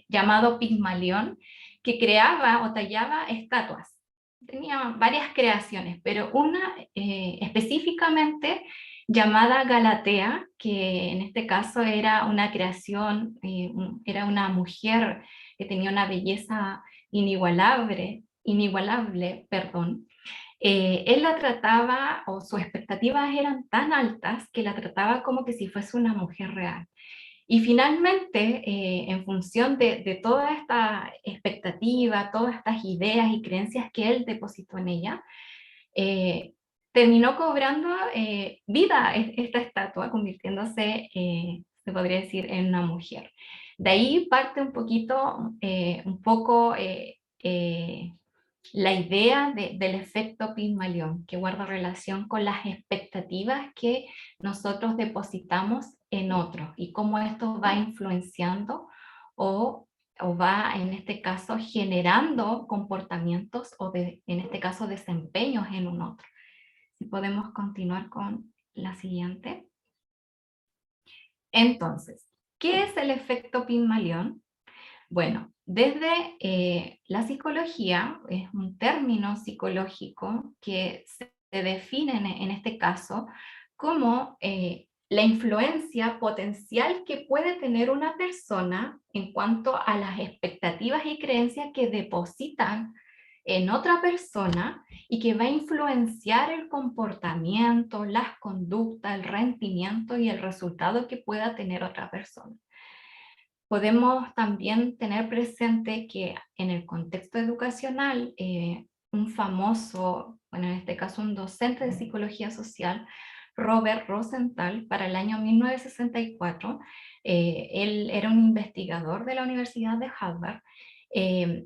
llamado Pigmalión, que creaba o tallaba estatuas. Tenía varias creaciones, pero una específicamente llamada Galatea, que en este caso era una creación, era una mujer que tenía una belleza inigualable, él la trataba, o sus expectativas eran tan altas que la trataba como que si fuese una mujer real. Y finalmente, en función de toda esta expectativa, todas estas ideas y creencias que él depositó en ella, terminó cobrando vida esta estatua, convirtiéndose, se podría decir, en una mujer. De ahí parte un poquito, la idea del efecto Pigmalión, que guarda relación con las expectativas que nosotros depositamos en otros y cómo esto va influenciando o va, en este caso, generando comportamientos o, en este caso, desempeños en un otro. Si podemos continuar con la siguiente. Entonces, ¿qué es el efecto Pigmalión? Bueno, desde la psicología, es un término psicológico que se define en este caso como la influencia potencial que puede tener una persona en cuanto a las expectativas y creencias que depositan en otra persona y que va a influenciar el comportamiento, las conductas, el rendimiento y el resultado que pueda tener otra persona. Podemos también tener presente que en el contexto educacional, un famoso, bueno, en este caso un docente de psicología social, Robert Rosenthal, para el año 1964, él era un investigador de la Universidad de Harvard,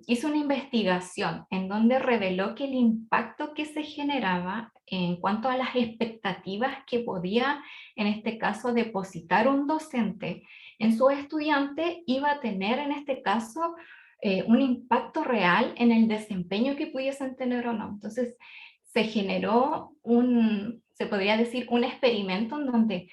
hizo una investigación en donde reveló que el impacto que se generaba en cuanto a las expectativas que podía, en este caso, depositar un docente en su estudiante iba a tener, en este caso, un impacto real en el desempeño que pudiesen tener o no. Entonces, se generó se podría decir, un experimento en donde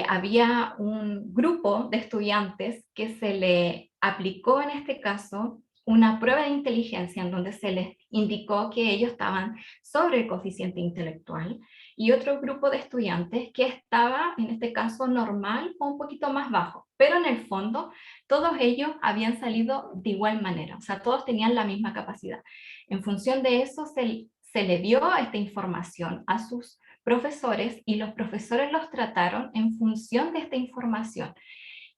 había un grupo de estudiantes que se le aplicó, en este caso, una prueba de inteligencia en donde se les indicó que ellos estaban sobre el coeficiente intelectual, y otro grupo de estudiantes que estaba, en este caso, normal o un poquito más bajo, pero en el fondo todos ellos habían salido de igual manera, o sea, todos tenían la misma capacidad. En función de eso se le dio esta información a sus profesores y los profesores los trataron en función de esta información.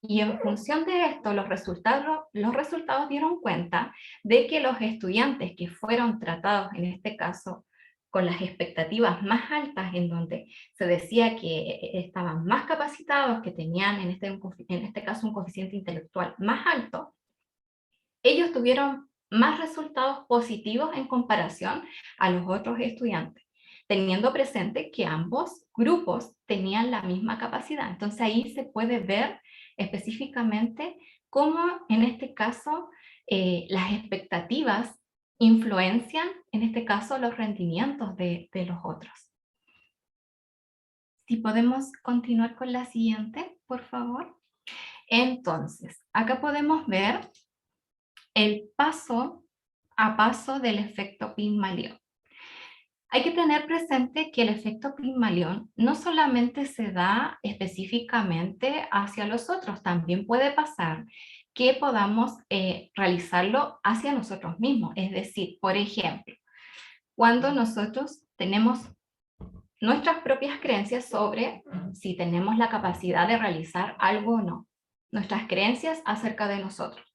Y en función de esto, los resultados dieron cuenta de que los estudiantes que fueron tratados, en este caso, con las expectativas más altas, en donde se decía que estaban más capacitados, que tenían en este caso un coeficiente intelectual más alto, ellos tuvieron más resultados positivos en comparación a los otros estudiantes, teniendo presente que ambos grupos tenían la misma capacidad. Entonces ahí se puede ver específicamente cómo, en este caso, las expectativas influencian, en este caso, los rendimientos de los otros. Si podemos continuar con la siguiente, por favor. Entonces, acá podemos ver el paso a paso del efecto Pigmalión. Hay que tener presente que el efecto Pigmalión no solamente se da específicamente hacia los otros, también puede pasar que podamos realizarlo hacia nosotros mismos. Es decir, por ejemplo, cuando nosotros tenemos nuestras propias creencias sobre si tenemos la capacidad de realizar algo o no, nuestras creencias acerca de nosotros.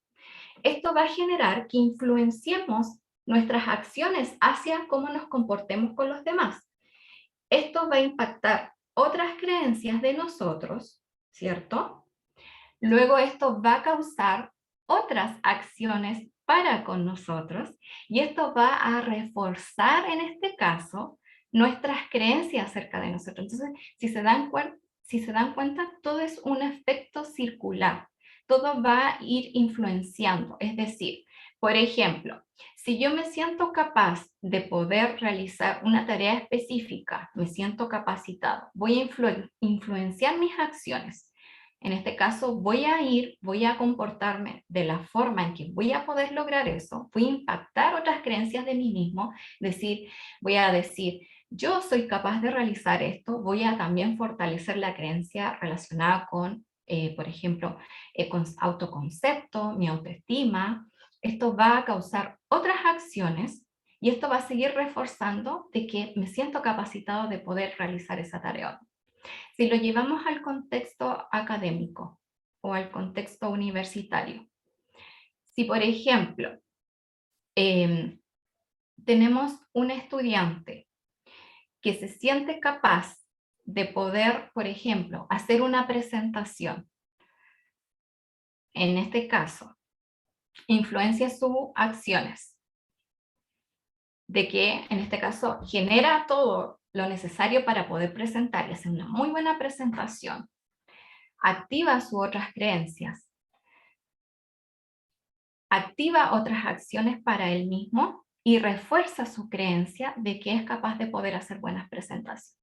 Esto va a generar que influenciemos nuestras acciones hacia cómo nos comportemos con los demás. Esto va a impactar otras creencias de nosotros, ¿cierto? Luego esto va a causar otras acciones para con nosotros y esto va a reforzar, en este caso, nuestras creencias acerca de nosotros. Entonces, si se dan cuenta, todo es un efecto circular. Todo va a ir influenciando. Es decir, por ejemplo, si yo me siento capaz de poder realizar una tarea específica, me siento capacitado, voy a influenciar mis acciones. En este caso, voy a comportarme de la forma en que voy a poder lograr eso, voy a impactar otras creencias de mí mismo, voy a decir, yo soy capaz de realizar esto, voy a también fortalecer la creencia relacionada con, por ejemplo, con autoconcepto, mi autoestima. Esto va a causar otras acciones y esto va a seguir reforzando de que me siento capacitado de poder realizar esa tarea. Si lo llevamos al contexto académico o al contexto universitario, si por ejemplo tenemos un estudiante que se siente capaz de poder, por ejemplo, hacer una presentación, en este caso, influencia sus acciones, de que en este caso genera todo lo necesario para poder presentar y hacer una muy buena presentación, activa sus otras creencias, activa otras acciones para él mismo y refuerza su creencia de que es capaz de poder hacer buenas presentaciones.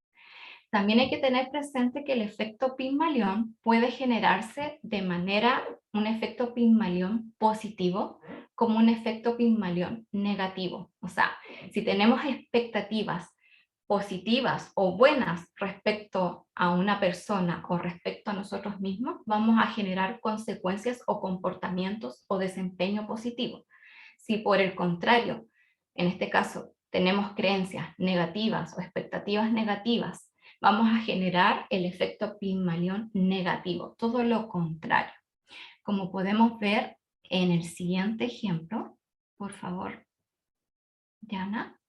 También hay que tener presente que el efecto Pigmalión puede generarse de manera, un efecto Pigmalión positivo, como un efecto Pigmalión negativo. O sea, si tenemos expectativas positivas o buenas respecto a una persona o respecto a nosotros mismos, vamos a generar consecuencias o comportamientos o desempeño positivo. Si por el contrario, en este caso, tenemos creencias negativas o expectativas negativas, vamos a generar el efecto Pigmalión negativo, todo lo contrario. Como podemos ver en el siguiente ejemplo, por favor, Yana,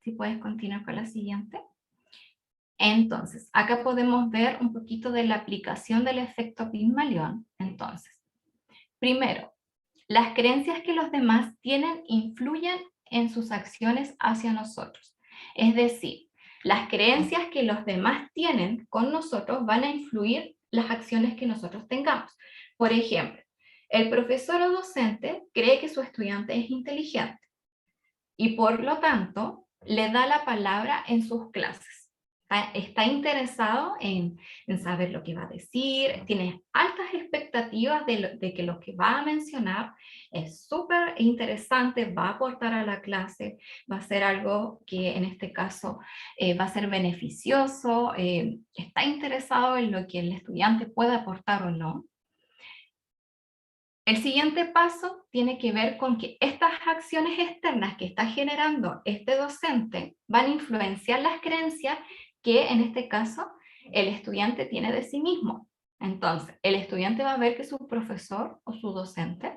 si puedes continuar con la siguiente. Entonces, acá podemos ver un poquito de la aplicación del efecto Pigmalión. Entonces, primero, las creencias que los demás tienen influyen en sus acciones hacia nosotros. Es decir, las creencias que los demás tienen con nosotros van a influir las acciones que nosotros tengamos. Por ejemplo, el profesor o docente cree que su estudiante es inteligente y por lo tanto le da la palabra en sus clases. Está interesado en saber lo que va a decir, tiene altas expectativas de que lo que va a mencionar es súper interesante, va a aportar a la clase, va a ser algo que en este caso va a ser beneficioso, está interesado en lo que el estudiante puede aportar o no. El siguiente paso tiene que ver con que estas acciones externas que está generando este docente van a influenciar las creencias que en este caso el estudiante tiene de sí mismo. Entonces, el estudiante va a ver que su profesor o su docente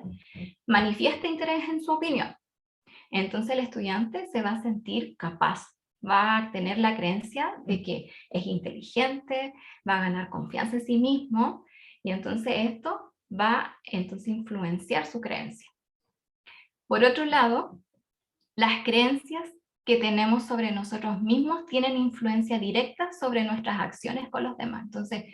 manifiesta interés en su opinión. Entonces el estudiante se va a sentir capaz, va a tener la creencia de que es inteligente, va a ganar confianza en sí mismo y entonces esto va entonces a influenciar su creencia. Por otro lado, las creencias que tenemos sobre nosotros mismos tienen influencia directa sobre nuestras acciones con los demás. Entonces,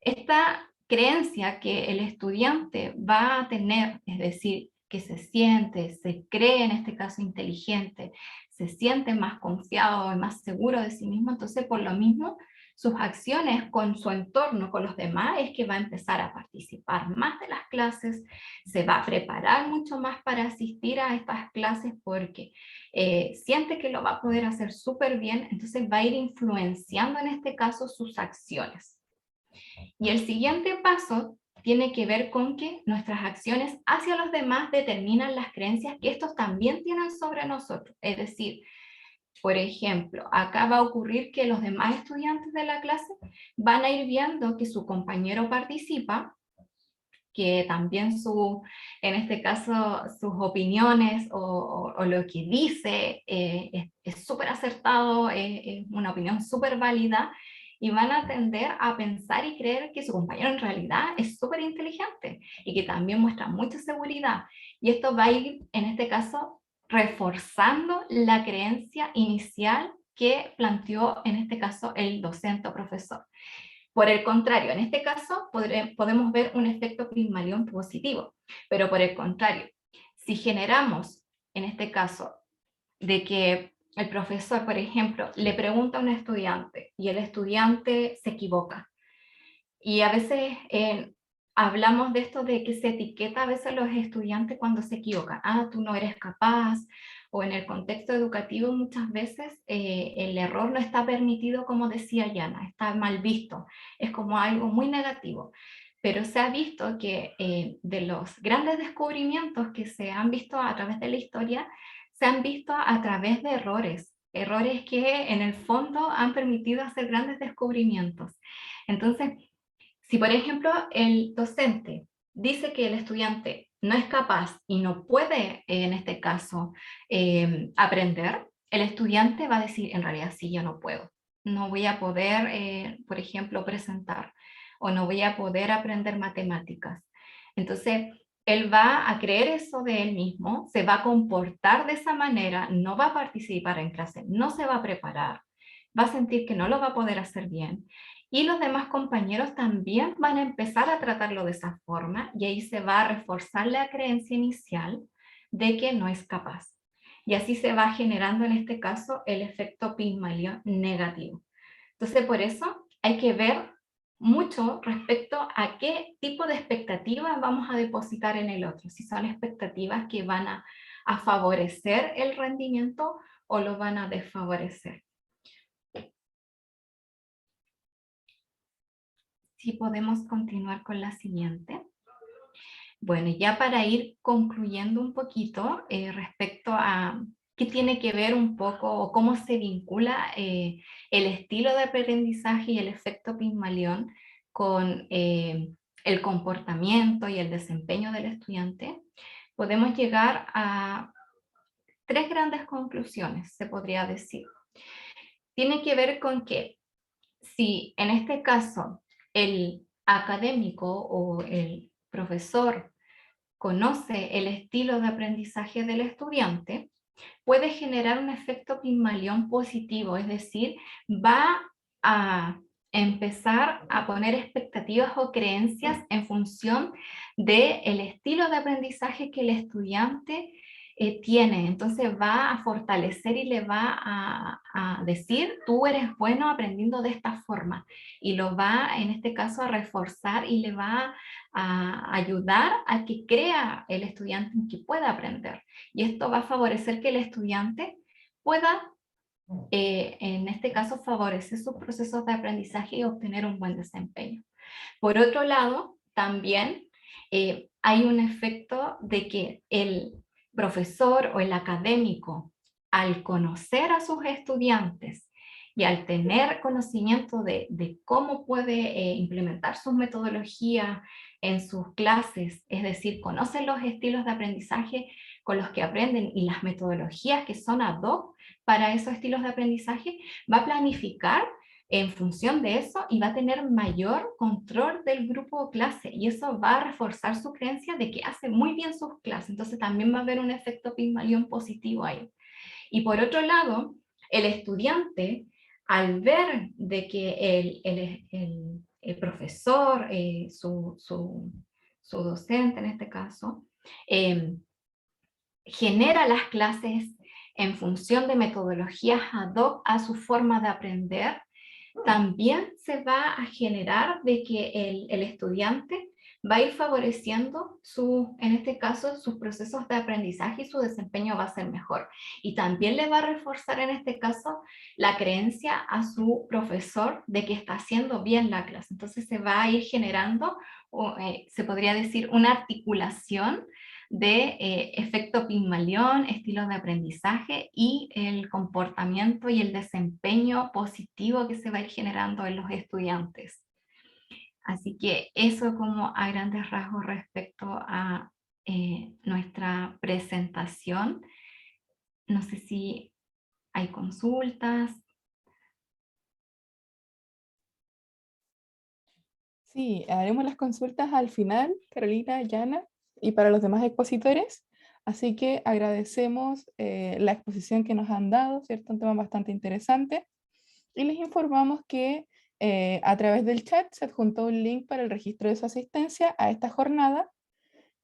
esta creencia que el estudiante va a tener, es decir, que se siente, se cree en este caso inteligente, se siente más confiado y más seguro de sí mismo, entonces por lo mismo sus acciones con su entorno, con los demás, es que va a empezar a participar más de las clases, se va a preparar mucho más para asistir a estas clases porque siente que lo va a poder hacer súper bien, entonces va a ir influenciando en este caso sus acciones. Y el siguiente paso tiene que ver con que nuestras acciones hacia los demás determinan las creencias que estos también tienen sobre nosotros. Es decir, por ejemplo, acá va a ocurrir que los demás estudiantes de la clase van a ir viendo que su compañero participa, que también en este caso sus opiniones o lo que dice es súper acertado, es una opinión súper válida, y van a tender a pensar y creer que su compañero en realidad es súper inteligente y que también muestra mucha seguridad. Y esto va a ir, en este caso, reforzando la creencia inicial que planteó, en este caso, el docente o profesor. Por el contrario, en este caso podemos ver un efecto Pigmalión positivo, pero por el contrario, si generamos, en este caso, de que el profesor, por ejemplo, le pregunta a un estudiante y el estudiante se equivoca, y a veces hablamos de esto de que se etiqueta a veces a los estudiantes cuando se equivocan, tú no eres capaz, o en el contexto educativo muchas veces el error no está permitido, como decía Yana, está mal visto, es como algo muy negativo. Pero se ha visto que de los grandes descubrimientos que se han visto a través de la historia, se han visto a través de errores que en el fondo han permitido hacer grandes descubrimientos. Entonces, si por ejemplo el docente dice que el estudiante no es capaz y no puede, en este caso, aprender, el estudiante va a decir, en realidad sí, yo no puedo. No voy a poder, por ejemplo, presentar, o no voy a poder aprender matemáticas. Entonces, él va a creer eso de él mismo, se va a comportar de esa manera, no va a participar en clase, no se va a preparar, va a sentir que no lo va a poder hacer bien. Y los demás compañeros también van a empezar a tratarlo de esa forma, y ahí se va a reforzar la creencia inicial de que no es capaz. Y así se va generando en este caso el efecto Pigmalión negativo. Entonces, por eso hay que ver mucho respecto a qué tipo de expectativas vamos a depositar en el otro. Si son expectativas que van a favorecer el rendimiento o lo van a desfavorecer. Si podemos continuar con la siguiente. Bueno, ya para ir concluyendo un poquito respecto a qué tiene que ver un poco o cómo se vincula el estilo de aprendizaje y el efecto Pigmalión con el comportamiento y el desempeño del estudiante, podemos llegar a 3 grandes conclusiones, se podría decir. Tiene que ver con que si en este caso el académico o el profesor conoce el estilo de aprendizaje del estudiante, puede generar un efecto Pigmalión positivo, es decir, va a empezar a poner expectativas o creencias en función del estilo de aprendizaje que el estudiante tiene. Entonces va a fortalecer y le va a decir, tú eres bueno aprendiendo de esta forma, y lo va en este caso a reforzar y le va a ayudar a que crea el estudiante que pueda aprender. Y esto va a favorecer que el estudiante pueda, en este caso, favorecer sus procesos de aprendizaje y obtener un buen desempeño. Por otro lado, también hay un efecto de que el profesor o el académico, al conocer a sus estudiantes y al tener conocimiento de cómo puede implementar sus metodologías en sus clases, es decir, conoce los estilos de aprendizaje con los que aprenden y las metodologías que son ad hoc para esos estilos de aprendizaje, va a planificar en función de eso y va a tener mayor control del grupo o clase, y eso va a reforzar su creencia de que hace muy bien sus clases. Entonces también va a haber un efecto Pigmalión positivo ahí. Y por otro lado, el estudiante, al ver de que el profesor, su docente en este caso, genera las clases en función de metodologías ad hoc a su forma de aprender, también se va a generar de que el estudiante va a ir favoreciendo en este caso, sus procesos de aprendizaje, y su desempeño va a ser mejor. Y también le va a reforzar en este caso la creencia a su profesor de que está haciendo bien la clase. Entonces se va a ir generando, se podría decir, una articulación de efecto Pigmalión, estilos de aprendizaje y el comportamiento y el desempeño positivo que se va a ir generando en los estudiantes. Así que eso como a grandes rasgos respecto a nuestra presentación. No sé si hay consultas. Sí, haremos las consultas al final, Carolina, Yana, y para los demás expositores. Así que agradecemos la exposición que nos han dado, ¿cierto? Un tema bastante interesante. Y les informamos que a través del chat se adjuntó un link para el registro de su asistencia a esta jornada,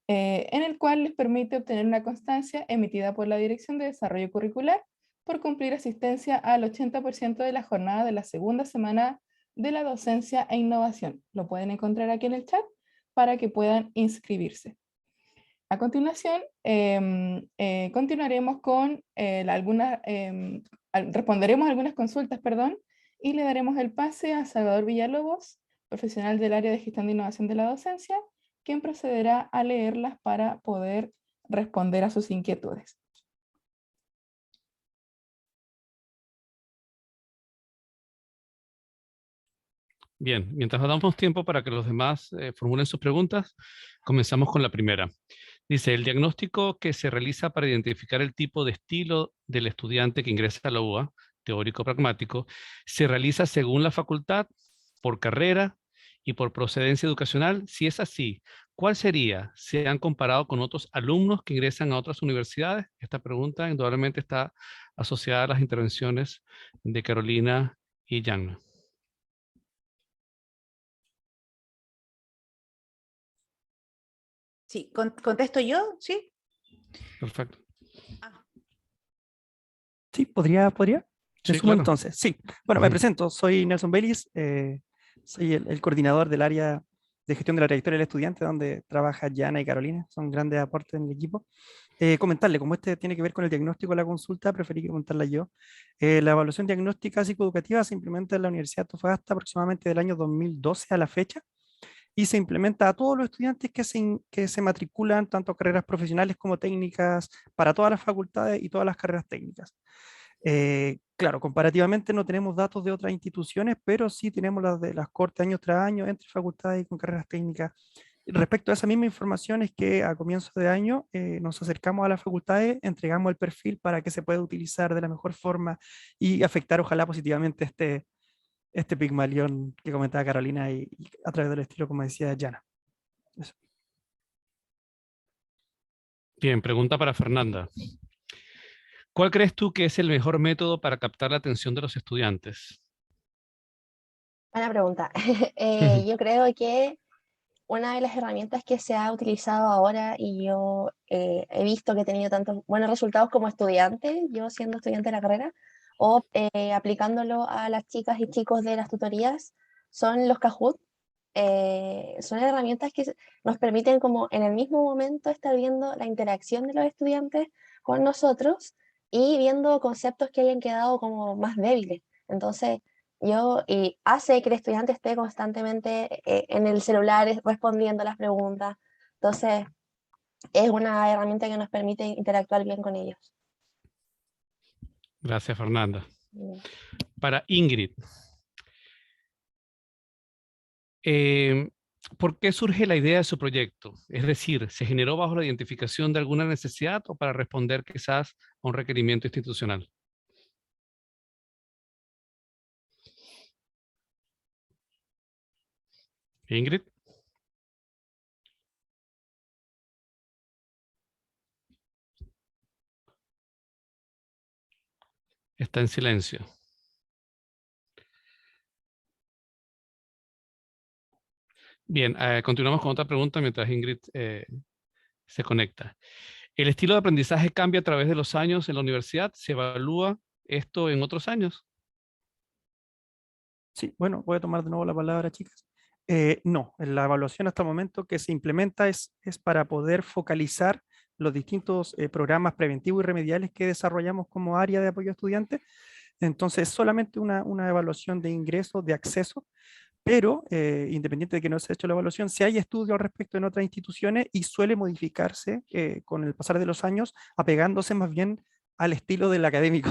en el cual les permite obtener una constancia emitida por la Dirección de Desarrollo Curricular por cumplir asistencia al 80% de la jornada de la segunda semana de la docencia e innovación. Lo pueden encontrar aquí en el chat para que puedan inscribirse. A continuación, continuaremos con responderemos algunas consultas, perdón, y le daremos el pase a Salvador Villalobos, profesional del área de gestión de innovación de la docencia, quien procederá a leerlas para poder responder a sus inquietudes. Bien, mientras damos tiempo para que los demás formulen sus preguntas, comenzamos con la primera. Dice, el diagnóstico que se realiza para identificar el tipo de estilo del estudiante que ingresa a la UA, teórico pragmático, se realiza según la facultad, por carrera y por procedencia educacional. Si es así, ¿cuál sería? ¿Se han comparado con otros alumnos que ingresan a otras universidades? Esta pregunta indudablemente está asociada a las intervenciones de Carolina y Jagna. Sí, ¿contesto yo? ¿Sí? Perfecto. Sí, ¿podría? Sí, Resumo claro. entonces. Sí, bueno, me presento, soy Nelson Baylis, soy el coordinador del área de gestión de la trayectoria del estudiante, donde trabaja Jana y Carolina, son grandes aportes en el equipo. Comentarle, como este tiene que ver con el diagnóstico de la consulta, preferí comentarla yo. La evaluación diagnóstica psicoeducativa se implementa en la Universidad de Antofagasta aproximadamente del año 2012 a la fecha, y se implementa a todos los estudiantes que se matriculan, tanto carreras profesionales como técnicas, para todas las facultades y todas las carreras técnicas. Claro, comparativamente no tenemos datos de otras instituciones, pero sí tenemos las de las cortes año tras año entre facultades y con carreras técnicas. Respecto a esa misma información es que a comienzos de año nos acercamos a las facultades, entregamos el perfil para que se pueda utilizar de la mejor forma y afectar ojalá positivamente este Pigmalión que comentaba Carolina y a través del estilo, como decía Jana. Eso. Bien, pregunta para Fernanda. ¿Cuál crees tú que es el mejor método para captar la atención de los estudiantes? Buena pregunta. Yo creo que una de las herramientas que se ha utilizado ahora y yo he visto que he tenido tantos buenos resultados como estudiante, yo siendo estudiante de la carrera, o aplicándolo a las chicas y chicos de las tutorías, son los Kahoot. Son herramientas que nos permiten como en el mismo momento estar viendo la interacción de los estudiantes con nosotros y viendo conceptos que hayan quedado como más débiles. Entonces, y hace que el estudiante esté constantemente en el celular respondiendo las preguntas. Entonces, es una herramienta que nos permite interactuar bien con ellos. Gracias, Fernanda. Para Ingrid. ¿Por qué surge la idea de su proyecto? Es decir, ¿se generó bajo la identificación de alguna necesidad o para responder quizás a un requerimiento institucional? Ingrid. Está en silencio. Bien, continuamos con otra pregunta mientras Ingrid se conecta. ¿El estilo de aprendizaje cambia a través de los años en la universidad? ¿Se evalúa esto en otros años? Sí, bueno, voy a tomar de nuevo la palabra, chicas. No, la evaluación hasta el momento que se implementa es para poder focalizar los distintos programas preventivos y remediales que desarrollamos como área de apoyo a estudiantes. Entonces, solamente una evaluación de ingreso, de acceso, pero independiente de que no se haya hecho la evaluación, si hay estudios al respecto en otras instituciones y suele modificarse con el pasar de los años, apegándose más bien al estilo del académico,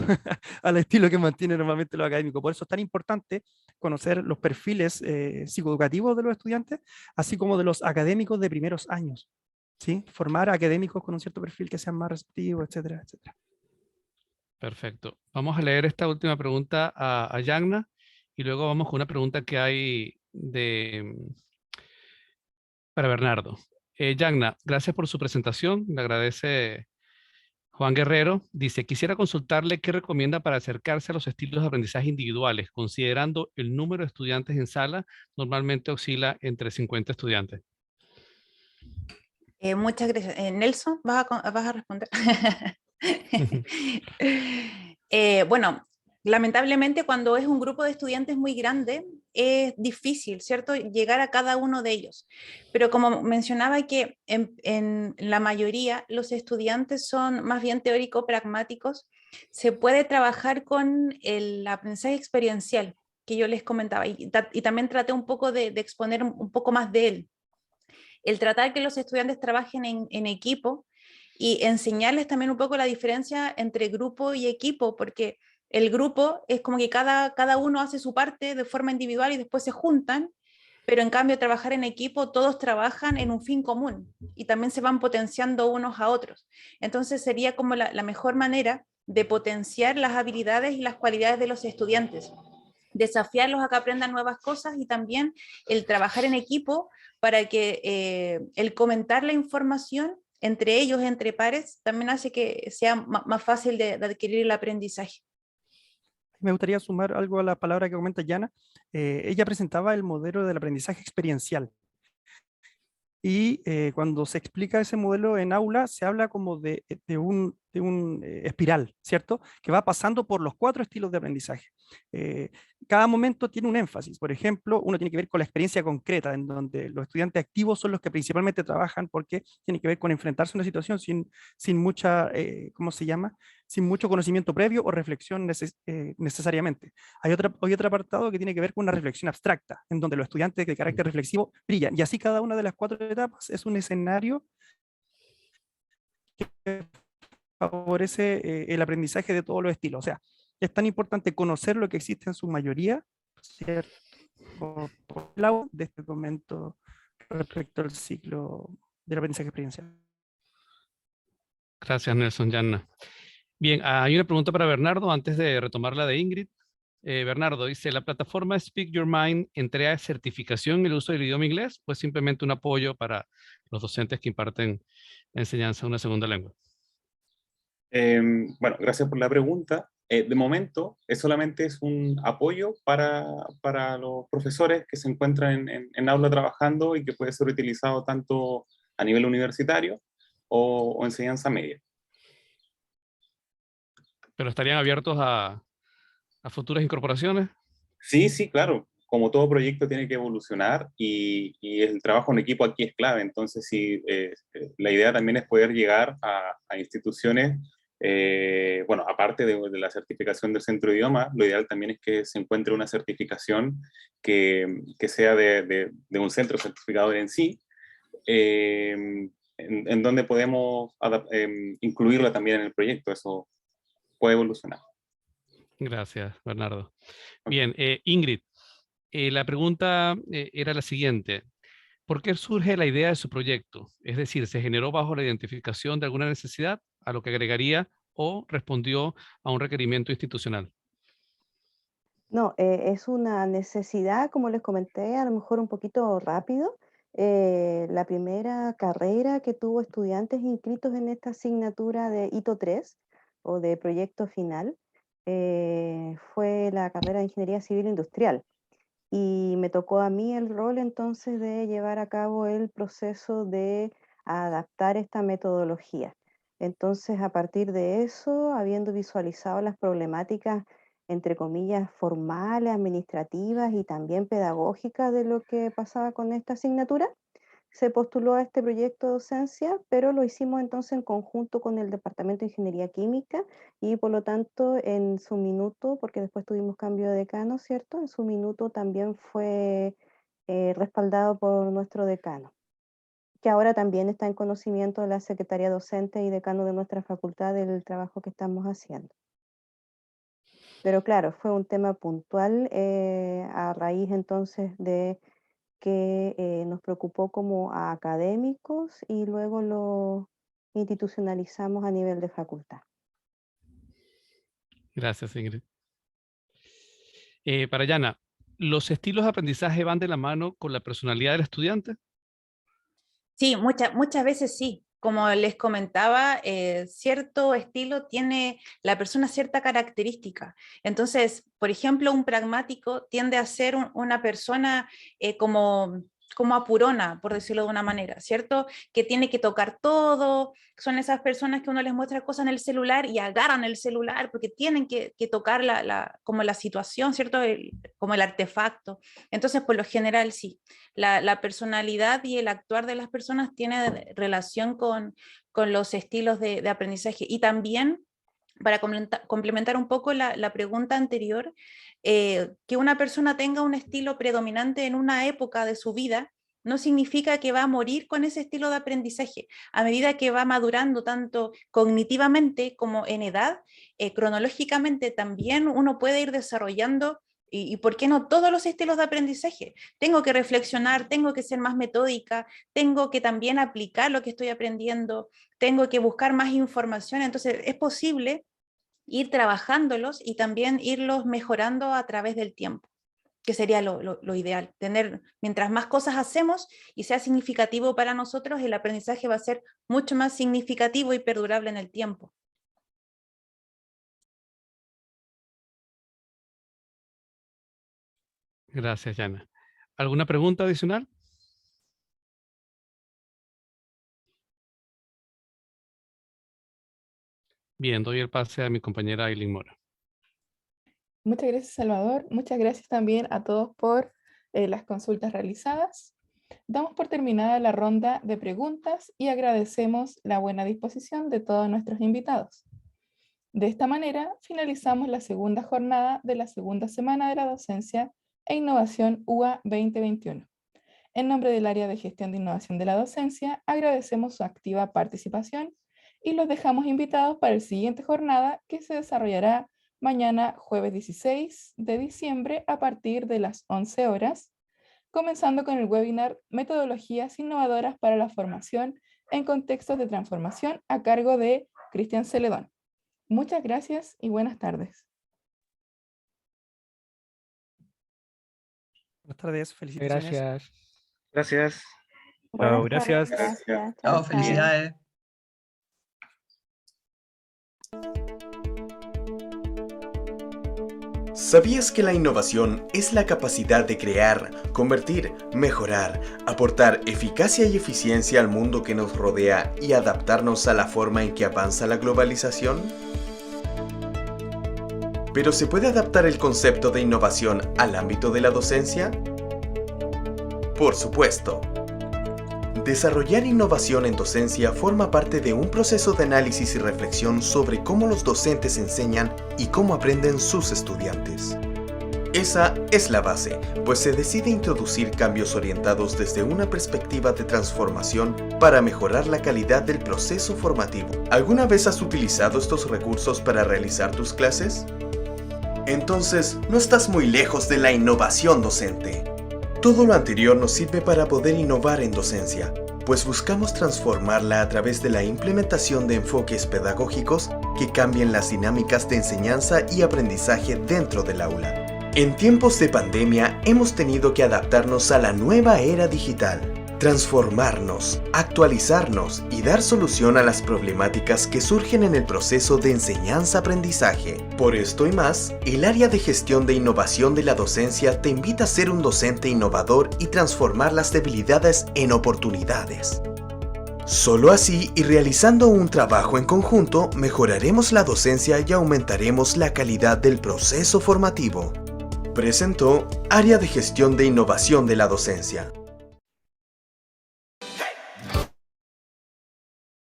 al estilo que mantiene normalmente lo académico. Por eso es tan importante conocer los perfiles psicoeducativos de los estudiantes, así como de los académicos de primeros años, ¿sí? Formar académicos con un cierto perfil que sean más receptivos, etcétera, etcétera. Perfecto. Vamos a leer esta última pregunta a Jagna y luego vamos con una pregunta que hay para Bernardo. Jagna, gracias por su presentación. Le agradece Juan Guerrero. Dice, quisiera consultarle qué recomienda para acercarse a los estilos de aprendizaje individuales, considerando el número de estudiantes en sala, normalmente oscila entre 50 estudiantes. Muchas gracias. Nelson, ¿vas a responder? Bueno, lamentablemente cuando es un grupo de estudiantes muy grande es difícil, ¿cierto? Llegar a cada uno de ellos. Pero como mencionaba que en la mayoría los estudiantes son más bien teórico-pragmáticos, se puede trabajar con el aprendizaje experiencial que yo les comentaba y también traté un poco de exponer un poco más de él. El tratar que los estudiantes trabajen en equipo y enseñarles también un poco la diferencia entre grupo y equipo, porque el grupo es como que cada uno hace su parte de forma individual y después se juntan, pero en cambio trabajar en equipo, todos trabajan en un fin común y también se van potenciando unos a otros. Entonces sería como la mejor manera de potenciar las habilidades y las cualidades de los estudiantes, desafiarlos a que aprendan nuevas cosas y también el trabajar en equipo para que el comentar la información entre ellos, entre pares, también hace que sea más fácil de adquirir el aprendizaje. Me gustaría sumar algo a la palabra que comenta Yana. Ella presentaba el modelo del aprendizaje experiencial. Y cuando se explica ese modelo en aula, se habla como de un espiral, ¿cierto? Que va pasando por los 4 estilos de aprendizaje. Cada momento tiene un énfasis. Por ejemplo, uno tiene que ver con la experiencia concreta, en donde los estudiantes activos son los que principalmente trabajan porque tiene que ver con enfrentarse a una situación sin mucha, ¿cómo se llama? Sin mucho conocimiento previo o reflexión necesariamente. Hay otro apartado que tiene que ver con una reflexión abstracta, en donde los estudiantes de carácter reflexivo brillan. Y así cada una de las 4 etapas es un escenario que favorece el aprendizaje de todos los estilos. O sea, es tan importante conocer lo que existe en su mayoría, ¿cierto? Por lado de este momento respecto al ciclo del aprendizaje experiencial. Gracias, Nelson, Yanna. Bien, hay una pregunta para Bernardo antes de retomar la de Ingrid. Bernardo dice, ¿la plataforma Speak Your Mind entrega certificación en el uso del idioma inglés o es simplemente un apoyo para los docentes que imparten enseñanza en una segunda lengua? Bueno, gracias por la pregunta. De momento, solamente es un apoyo para los profesores que se encuentran en aula trabajando y que puede ser utilizado tanto a nivel universitario o enseñanza media. ¿Pero estarían abiertos a futuras incorporaciones? Sí, sí, claro. Como todo proyecto tiene que evolucionar y el trabajo en equipo aquí es clave. Entonces, sí, la idea también es poder llegar a instituciones, bueno, aparte de la certificación del centro de idioma, lo ideal también es que se encuentre una certificación que sea de un centro certificador en sí, en donde podemos incluirla también en el proyecto. Eso puede evolucionar. Gracias, Bernardo. Bien, Ingrid, la pregunta era la siguiente. ¿Por qué surge la idea de su proyecto? Es decir, ¿se generó bajo la identificación de alguna necesidad, a lo que agregaría, o respondió a un requerimiento institucional? No, es una necesidad, como les comenté, a lo mejor un poquito rápido. La primera carrera que tuvo estudiantes inscritos en esta asignatura de Hito 3 o de proyecto final fue la carrera de Ingeniería Civil Industrial. Y me tocó a mí el rol entonces de llevar a cabo el proceso de adaptar esta metodología. Entonces, a partir de eso, habiendo visualizado las problemáticas, entre comillas, formales, administrativas y también pedagógicas de lo que pasaba con esta asignatura, se postuló a este proyecto de docencia, pero lo hicimos entonces en conjunto con el Departamento de Ingeniería Química y por lo tanto en su minuto, porque después tuvimos cambio de decano, ¿cierto? En su minuto también fue respaldado por nuestro decano, que ahora también está en conocimiento de la Secretaría Docente y decano de nuestra facultad del trabajo que estamos haciendo. Pero claro, fue un tema puntual a raíz entonces de que nos preocupó como a académicos y luego lo institucionalizamos a nivel de facultad. Gracias, Ingrid. Para Yana, ¿los estilos de aprendizaje van de la mano con la personalidad del estudiante? Sí, muchas veces sí. Como les comentaba, cierto estilo tiene la persona cierta característica. Entonces, por ejemplo, un pragmático tiende a ser una persona como apurona, por decirlo de una manera, ¿cierto? Que tiene que tocar todo. Son esas personas que uno les muestra cosas en el celular y agarran el celular porque tienen que tocar como la situación, ¿cierto? Como el artefacto. Entonces, por lo general, sí. La personalidad y el actuar de las personas tiene relación con los estilos de aprendizaje. Y también, para complementar un poco la pregunta anterior, que una persona tenga un estilo predominante en una época de su vida no significa que va a morir con ese estilo de aprendizaje. A medida que va madurando tanto cognitivamente como en edad, cronológicamente también uno puede ir desarrollando y por qué no todos los estilos de aprendizaje. Tengo que reflexionar, tengo que ser más metódica, tengo que también aplicar lo que estoy aprendiendo, tengo que buscar más información. Entonces es posible ir trabajándolos y también irlos mejorando a través del tiempo, que sería lo ideal. Mientras más cosas hacemos y sea significativo para nosotros, el aprendizaje va a ser mucho más significativo y perdurable en el tiempo. Gracias, Yana. ¿Alguna pregunta adicional? Bien, doy el pase a mi compañera Aileen Mora. Muchas gracias, Salvador. Muchas gracias también a todos por las consultas realizadas. Damos por terminada la ronda de preguntas y agradecemos la buena disposición de todos nuestros invitados. De esta manera, finalizamos la segunda jornada de la segunda semana de la docencia e innovación UA 2021. En nombre del área de gestión de innovación de la docencia, agradecemos su activa participación y los dejamos invitados para la siguiente jornada que se desarrollará mañana jueves 16 de diciembre a partir de las 11 horas, comenzando con el webinar Metodologías innovadoras para la formación en contextos de transformación a cargo de Cristian Celedón. Muchas gracias y buenas tardes. Buenas tardes, felicitaciones. Gracias. Gracias. Buenas Gracias. tardes, gracias. Chao, felicidades. ¿Sabías que la innovación es la capacidad de crear, convertir, mejorar, aportar eficacia y eficiencia al mundo que nos rodea y adaptarnos a la forma en que avanza la globalización? ¿Pero se puede adaptar el concepto de innovación al ámbito de la docencia? Por supuesto. Desarrollar innovación en docencia forma parte de un proceso de análisis y reflexión sobre cómo los docentes enseñan y cómo aprenden sus estudiantes. Esa es la base, pues se decide introducir cambios orientados desde una perspectiva de transformación para mejorar la calidad del proceso formativo. ¿Alguna vez has utilizado estos recursos para realizar tus clases? Entonces, no estás muy lejos de la innovación docente. Todo lo anterior nos sirve para poder innovar en docencia, pues buscamos transformarla a través de la implementación de enfoques pedagógicos que cambien las dinámicas de enseñanza y aprendizaje dentro del aula. En tiempos de pandemia hemos tenido que adaptarnos a la nueva era digital, transformarnos, actualizarnos y dar solución a las problemáticas que surgen en el proceso de enseñanza-aprendizaje. Por esto y más, el área de gestión de innovación de la docencia te invita a ser un docente innovador y transformar las debilidades en oportunidades. Solo así y realizando un trabajo en conjunto, mejoraremos la docencia y aumentaremos la calidad del proceso formativo. Presentó Área de Gestión de Innovación de la Docencia.